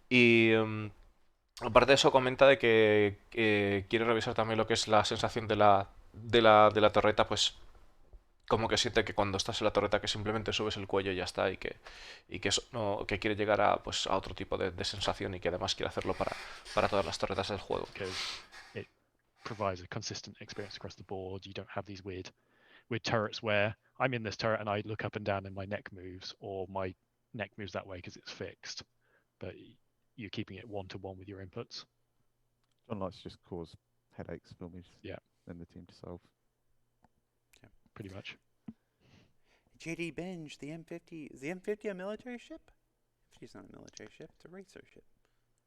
Y aparte de eso, comenta de que quiere revisar también lo que es la sensación de la torreta, pues como que siente que cuando estás en la torreta que simplemente subes el cuello y ya está, y que eso no, que quiere llegar a otro tipo de sensación, y que además quiere hacerlo para todas las torretas del juego. because it provides a consistent experience across the board. You don't have these weird turrets where I'm in this turret and I look up and down and my neck moves, or my neck moves that way because it's fixed, but you're keeping it one-to-one with your inputs. John likes to just cause headaches for me. Yeah. And the team to solve. Pretty much. JD Binge, the M50. Is the M50 a military ship? M50's not a military ship. It's a racer ship.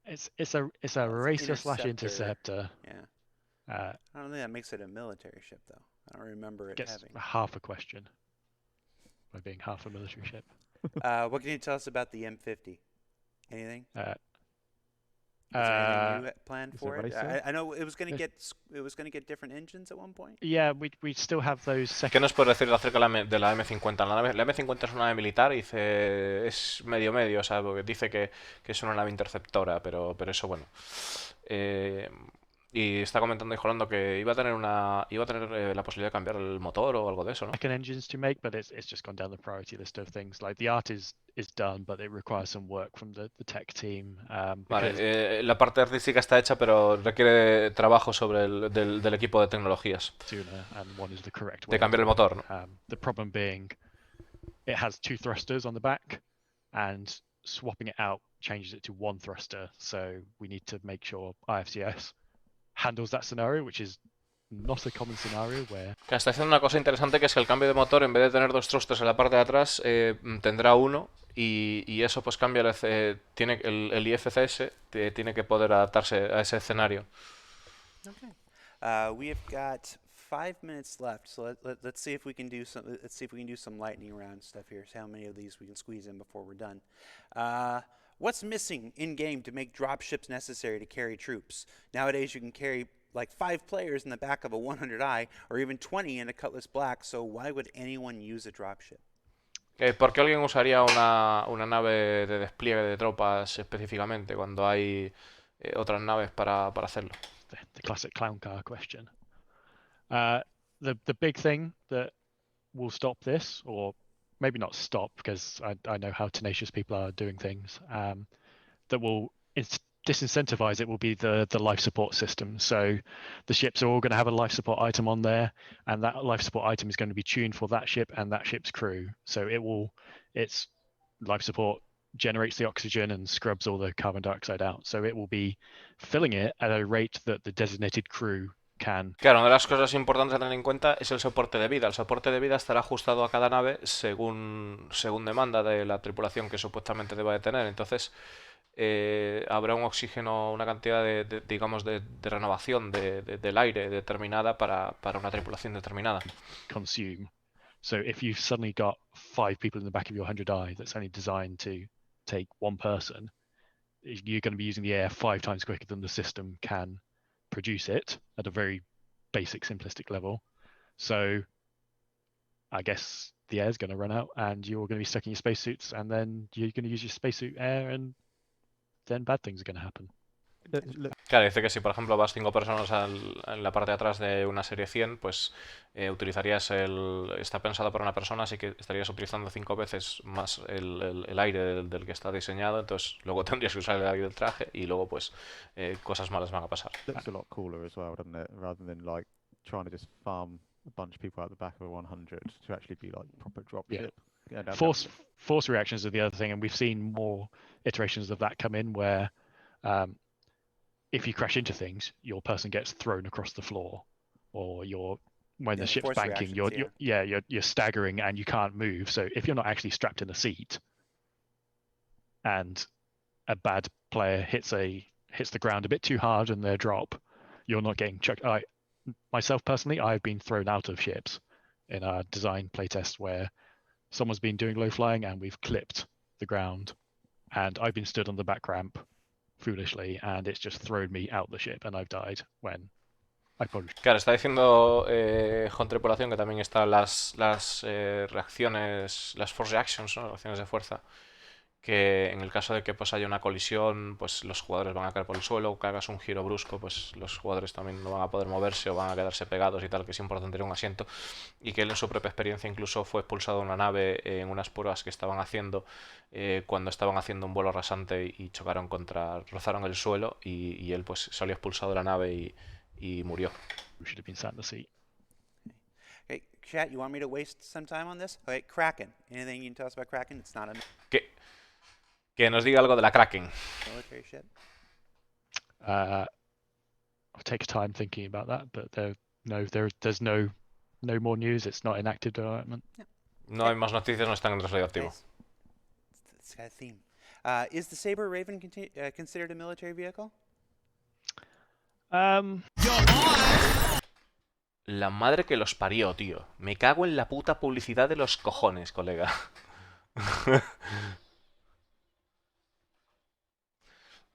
It's a racer / interceptor. Yeah. Uh, I don't think that makes it a military ship, though. I don't remember it gets having. half a question by being half a military ship. What can you tell us about the M50? Anything? Uh, Is there anything uh, new planned It's a for it? racer. I know it was going to Yes. get different engines at one point. yeah, we still have those ¿Qué second. nos puedes decir acerca de la M50? La M50 es una nave militar y dice, es medio medio, o sea, porque dice que es una nave interceptora, pero eso bueno. Y está comentando ahí Jolando que iba a tener la posibilidad de cambiar el motor o algo de eso, ¿no? Second engines to make, but it's just gone down the priority list of things. Like the art is done, but it requires some work from the tech team. Vale, la parte artística está hecha, pero requiere trabajo sobre del equipo de tecnologías. Sooner, and one is the correct De way. cambiar el motor, ¿no? The problem being, it has 2 thrusters on the back, and swapping it out changes it to 1 thruster. So we need to make sure IFCS handles that scenario, which is not a common scenario where. Que está haciendo una cosa interesante, que es que el cambio de motor, en vez de tener 2 thrusters en la parte de atrás, tendrá uno, y eso pues cambia el IFCS tiene que poder adaptarse a ese escenario. Okay. We have got 5 minutes left, so let's see if we can do some lightning round stuff here. See how many of these we can squeeze in before we're done. What's missing in game to make dropships necessary to carry troops? Nowadays, you can carry like 5 players in the back of a 100i, or even 20 in a Cutlass Black. So why would anyone use a dropship? ¿Por qué alguien usaría una nave de despliegue de tropas específicamente cuando hay otras naves para hacerlo? The classic clown car question. The big thing that will stop this, or maybe not stop, because I know how tenacious people are doing things, that will disincentivize it will be the life support system. So the ships are all going to have a life support item on there, and that life support item is going to be tuned for that ship and that ship's crew. So its life support generates the oxygen and scrubs all the carbon dioxide out. So it will be filling it at a rate that the designated crew can. Claro, una de las cosas importantes a tener en cuenta es el soporte de vida. El soporte de vida estará ajustado a cada nave según demanda de la tripulación que supuestamente deba de tener. Entonces, habrá un oxígeno, una cantidad digamos, de renovación del aire determinada para una tripulación determinada. Consume. So if you've suddenly got 5 people in the back of your 100i that's only designed to take 1 person, you're going to be using the air 5 times quicker than the system can produce it at a very basic, simplistic level. So I guess the air is going to run out, and you're going to be stuck in your spacesuits, and then you're going to use your spacesuit air, and then bad things are going to happen. Claro, dice que si por ejemplo vas 5 personas en la parte de atrás de una serie 100, pues utilizarías está pensado para una persona, así que estarías utilizando 5 veces más el aire del que está diseñado, entonces luego tendrías que usar el aire del traje y luego pues cosas malas van a pasar. Looks a lot cooler as well, doesn't it? Rather than like trying to just farm a bunch of people out the back of a 100 to actually be like proper dropship. Yeah. Force reactions are the other thing, and we've seen more iterations of that come in where if you crash into things, your person gets thrown across the floor, or when the ship's banking, you're staggering and you can't move. So if you're not actually strapped in a seat, and a bad player hits the ground a bit too hard and they drop, you're not getting chucked. Myself personally, I've been thrown out of ships in our design playtest where someone's been doing low flying and we've clipped the ground, and I've been stood on the back ramp foolishly, and it's just thrown me out the ship, and I've died when I probably. Claro, está diciendo Con Tripulación que también están las reacciones, las force reactions, ¿no? Reacciones de fuerza, que en el caso de que pues haya una colisión, pues los jugadores van a caer por el suelo, que hagas un giro brusco, pues los jugadores también no van a poder moverse o van a quedarse pegados y tal, que es importante tener un asiento, y que él en su propia experiencia incluso fue expulsado de una nave en unas pruebas que estaban haciendo cuando estaban haciendo un vuelo rasante y rozaron el suelo, y él pues salió expulsado de la nave y murió. We should have been sat in the seat. Okay, chat, you want me to waste some time on this? Okay, Kraken. Anything you can tell us about Kraken? It's not a Que nos diga algo de la Kraken. military ship. I'll take time thinking about that, but there's no more news. It's not in active development. No hay más noticias, no están en desarrollo activo. It's got a theme. Is the Saber Raven considered a military vehicle? La madre que los parió, tío. Me cago en la puta publicidad de los cojones, colega.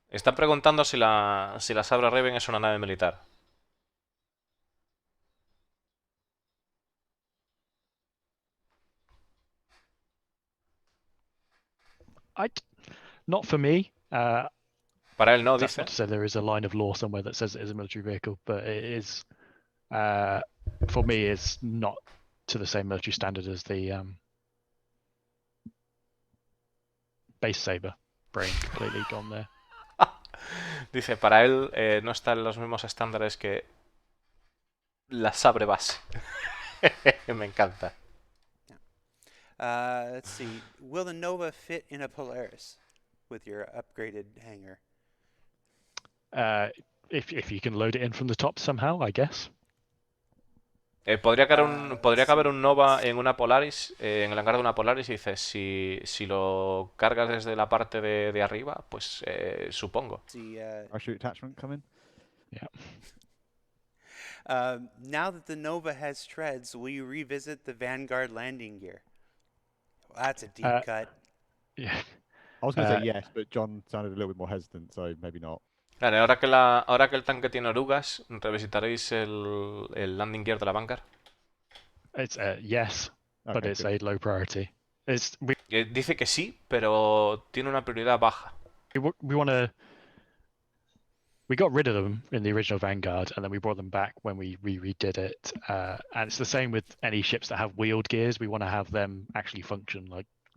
Están preguntando si la Sabra Raven es una nave militar. Not for me. Para él no, That's dice. not to say there is a line of law somewhere that says it is a military vehicle, but it is, for me, it's not to the same military standard as the base saber. Brain completely gone there. Dice, para él no está en los mismos estándares que la Sabre base. Me encanta. Let's see. Will the Nova fit in a Polaris with your upgraded hangar? If you can load it in from the top somehow, I guess. Podría Let's caber see. un Nova en una Polaris, en el hangar de una Polaris, y dices, si lo cargas desde la parte de arriba, pues supongo. See, Parachute attachment come in. Yeah. now that the Nova has treads, will you revisit the Vanguard landing gear? Well, that's a deep cut. Yeah. I was going to say yes, but John sounded a little bit more hesitant, so maybe not. Claro, ahora que el tanque tiene orugas, ¿revisitaréis el landing gear de la Vanguard? It's yes, but Okay, it's good. a low priority. Dice que sí, pero tiene una prioridad baja. We want to. We got rid of them in the original Vanguard, and then we brought them back when we redid it. And it's the same with any ships that have wheeled gears. We want to have them actually function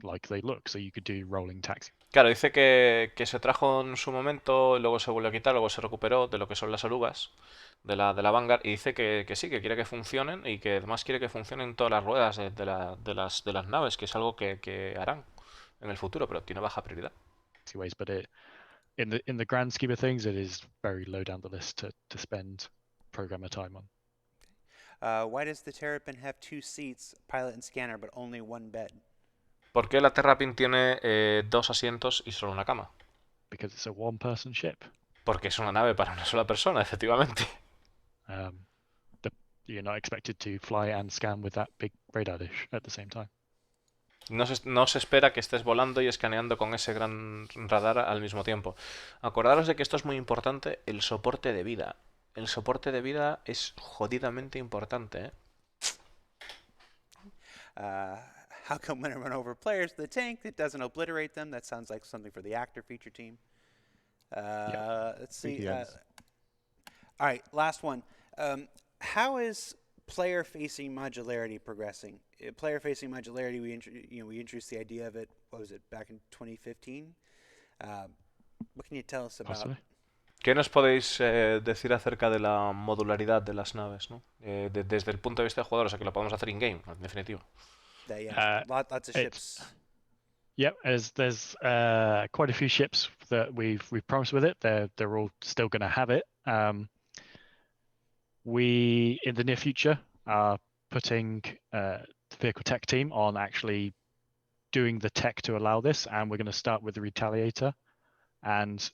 like they look, so you could do rolling taxi. Claro, dice que se trajo en su momento, luego se volvió a quitar, luego se recuperó de lo que son las orugas de la Vanguard, y dice que sí, que quiere que funcionen, y que además quiere que funcionen todas las ruedas de las naves, que es algo que harán en el futuro, pero tiene baja prioridad. Ways, but in the grand scheme of things, it is very low down the list to spend programmer time on. Why does the Terrapin have 2 seats, pilot and scanner, but only 1 bed? ¿Por qué la Terrapin tiene 2 asientos y solo una cama? Because it's a one-person ship. Porque es una nave para una sola persona, efectivamente. You're not expected to fly and scan with that big radar dish at the same time. No se espera que estés volando y escaneando con ese gran radar al mismo tiempo. Acordaros de que esto es muy importante, el soporte de vida. El soporte de vida es jodidamente importante, ¿eh? How come when I run over players with the tank, it doesn't obliterate them? That sounds like something for the actor feature team. Let's see. All right, last one. How is player-facing modularity progressing? Player-facing modularity, we introduced the idea of it. What was it, back in 2015? What can you tell us about? Possibly. ¿Qué nos podéis decir acerca de la modularidad de las naves, ¿no? Desde el punto de vista de jugador, o sea que lo podemos hacer in-game, en definitivo. Lots of ships. Yep, there's quite a few ships that we've promised with it. They're all still going to have it. We in the near future are putting the vehicle tech team on actually doing the tech to allow this, and we're going to start with the Retaliator, and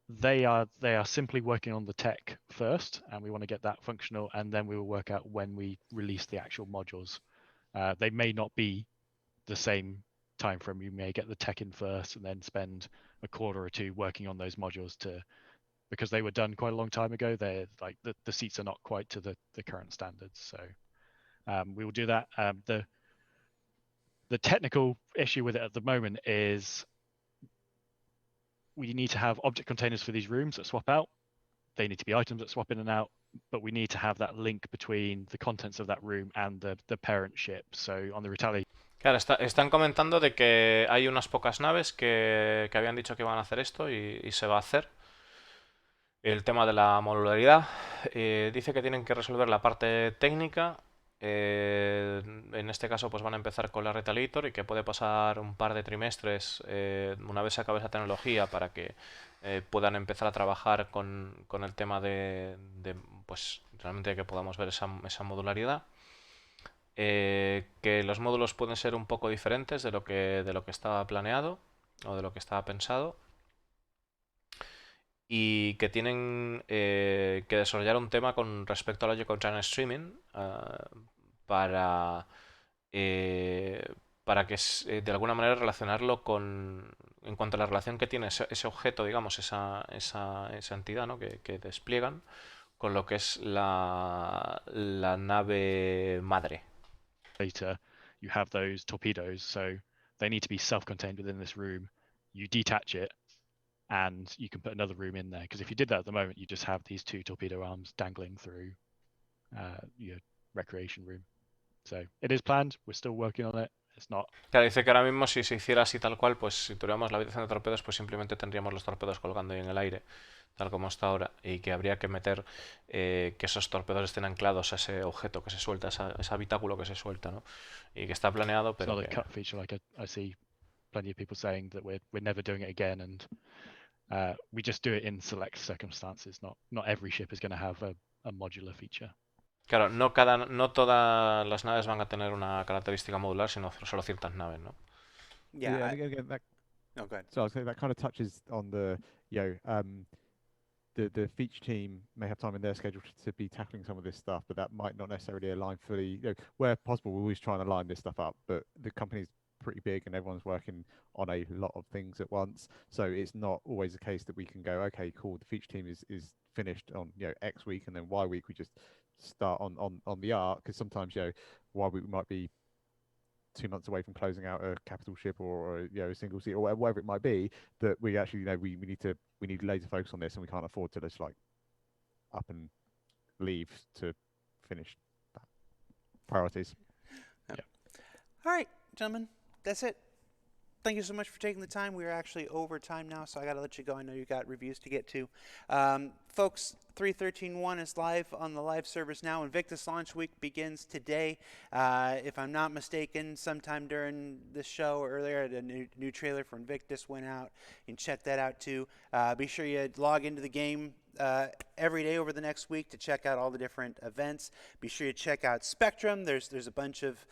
they are simply working on the tech first, and we want to get that functional, and then we will work out when we release the actual modules. They may not be the same time frame. You may get the tech in first and then spend a quarter or two working on those modules because they were done quite a long time ago. They're like the seats are not quite to the current standards. So we will do that. The technical issue with it at the moment is we need to have object containers for these rooms that swap out. They need to be items that swap in and out, but we need to have that link between the contents of that room and the parent ship. So on the Retaliator. Claro, están comentando de que hay unas pocas naves que habían dicho que iban a hacer esto y se va a hacer. El tema de la modularidad. Dice que tienen que resolver la parte técnica. En este caso pues van a empezar con la Retaliator y que puede pasar un par de trimestres una vez se acabe esa tecnología para que puedan empezar a trabajar con el tema de pues realmente que podamos ver esa modularidad. Que los módulos pueden ser un poco diferentes de lo que estaba planeado o de lo que estaba pensado. y que tienen que desarrollar un tema con respecto al Logic Channel Streaming para, eh, para que de alguna manera relacionarlo en cuanto a la relación que tiene ese objeto, digamos, esa entidad, ¿no? que despliegan con lo que es la nave madre. Later, you have those torpedoes, so they need to be self-contained within this room. You detach it, and you can put another room in there. Because if you did that at the moment, you just have these 2 torpedo arms dangling through your recreation room. So it is planned. We're still working on it. It's not. Claro, dice que ahora mismo si se hiciera así tal cual, pues si tuviéramos la habitación de torpedos, pues simplemente tendríamos los torpedos colgando ahí en el aire, tal como está ahora, y que habría que meter que esos torpedos estén anclados a ese objeto que se suelta, ese habitáculo que se suelta, ¿no? Y que está planeado, It's pero not a que... cut feature. Like I see plenty of people saying that we're never doing it again, and we just do it in select circumstances. Not every ship is going to have a modular feature. Claro, no todas las naves van a tener una característica modular, sino solo ciertas naves, ¿no? Yeah. and again, that, Oh, go ahead. so I was saying that kind of touches on the, the feature team may have time in their schedule to be tackling some of this stuff, but that might not necessarily align fully. Where possible, we're always trying to line this stuff up, but the company's pretty big and everyone's working on a lot of things at once. So it's not always the case that we can go, okay, cool, the feature team is finished on X week, and then Y week we just start on the art, because sometimes Y week we might be 2 months away from closing out a capital ship or a single seat or whatever it might be, that we actually we need laser focus on this, and we can't afford to just like up and leave to finish that. Priorities. All right, gentlemen, that's it. Thank you so much for taking the time. We're actually over time now, so I got to let you go. I know you got reviews to get to. Folks, 3.13.1 is live on the live servers now. Invictus launch week begins today. If I'm not mistaken, sometime during this show or earlier, a new trailer for Invictus went out. You can check that out too. Be sure you log into the game every day over the next week to check out all the different events. Be sure you check out Spectrum. There's a bunch of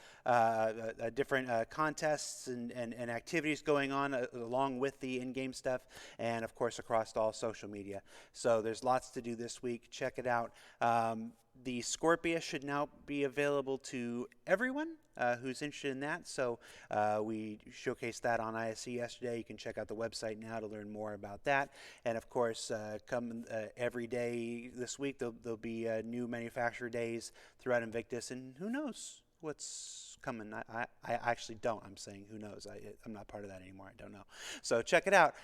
different contests and activities going on along with the in-game stuff, and of course across all social media. So there's lots to do this week. Check it out. The Scorpia should now be available to everyone who's interested in that. So we showcased that on ISE yesterday. You can check out the website now to learn more about that. And of course, come every day this week, there'll be new manufacturer days throughout Invictus. And who knows what's coming. I actually don't. I'm saying who knows. I'm not part of that anymore. I don't know. So check it out.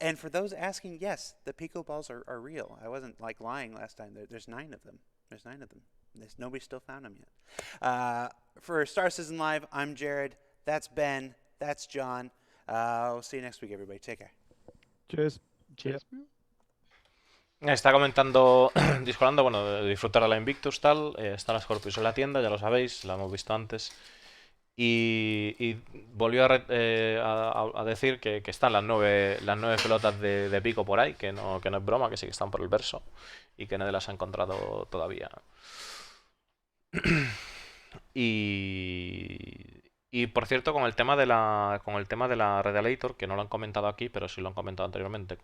And for those asking, yes, the Pico balls are real. I wasn't like lying last time. There's 9 of them. There's 9 of them. Nobody still found them yet. For Star Citizen Live, I'm Jared. That's Ben. That's John. We'll see you next week, everybody. Take care. Cheers. Cheers. Está comentando Discolando, bueno, de disfrutar a la Invictus, tal. Está la Scorpius en la tienda, ya lo sabéis, la hemos visto antes. Y volvió a decir que están las 9 pelotas de pico por ahí, que no es broma, que sí que están por el verso y que nadie las ha encontrado todavía. Y por cierto, con el tema de la Radiator, que no lo han comentado aquí, pero sí lo han comentado anteriormente,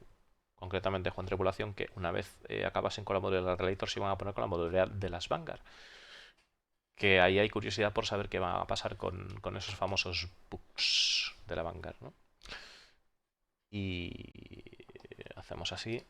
concretamente Juan Tripulación, que una vez acabasen con la modularidad de Radiator, se iban a poner con la modularidad de las Vanguard. Que ahí hay curiosidad por saber qué va a pasar con esos famosos bugs de la Vanguard, ¿no? Y hacemos así.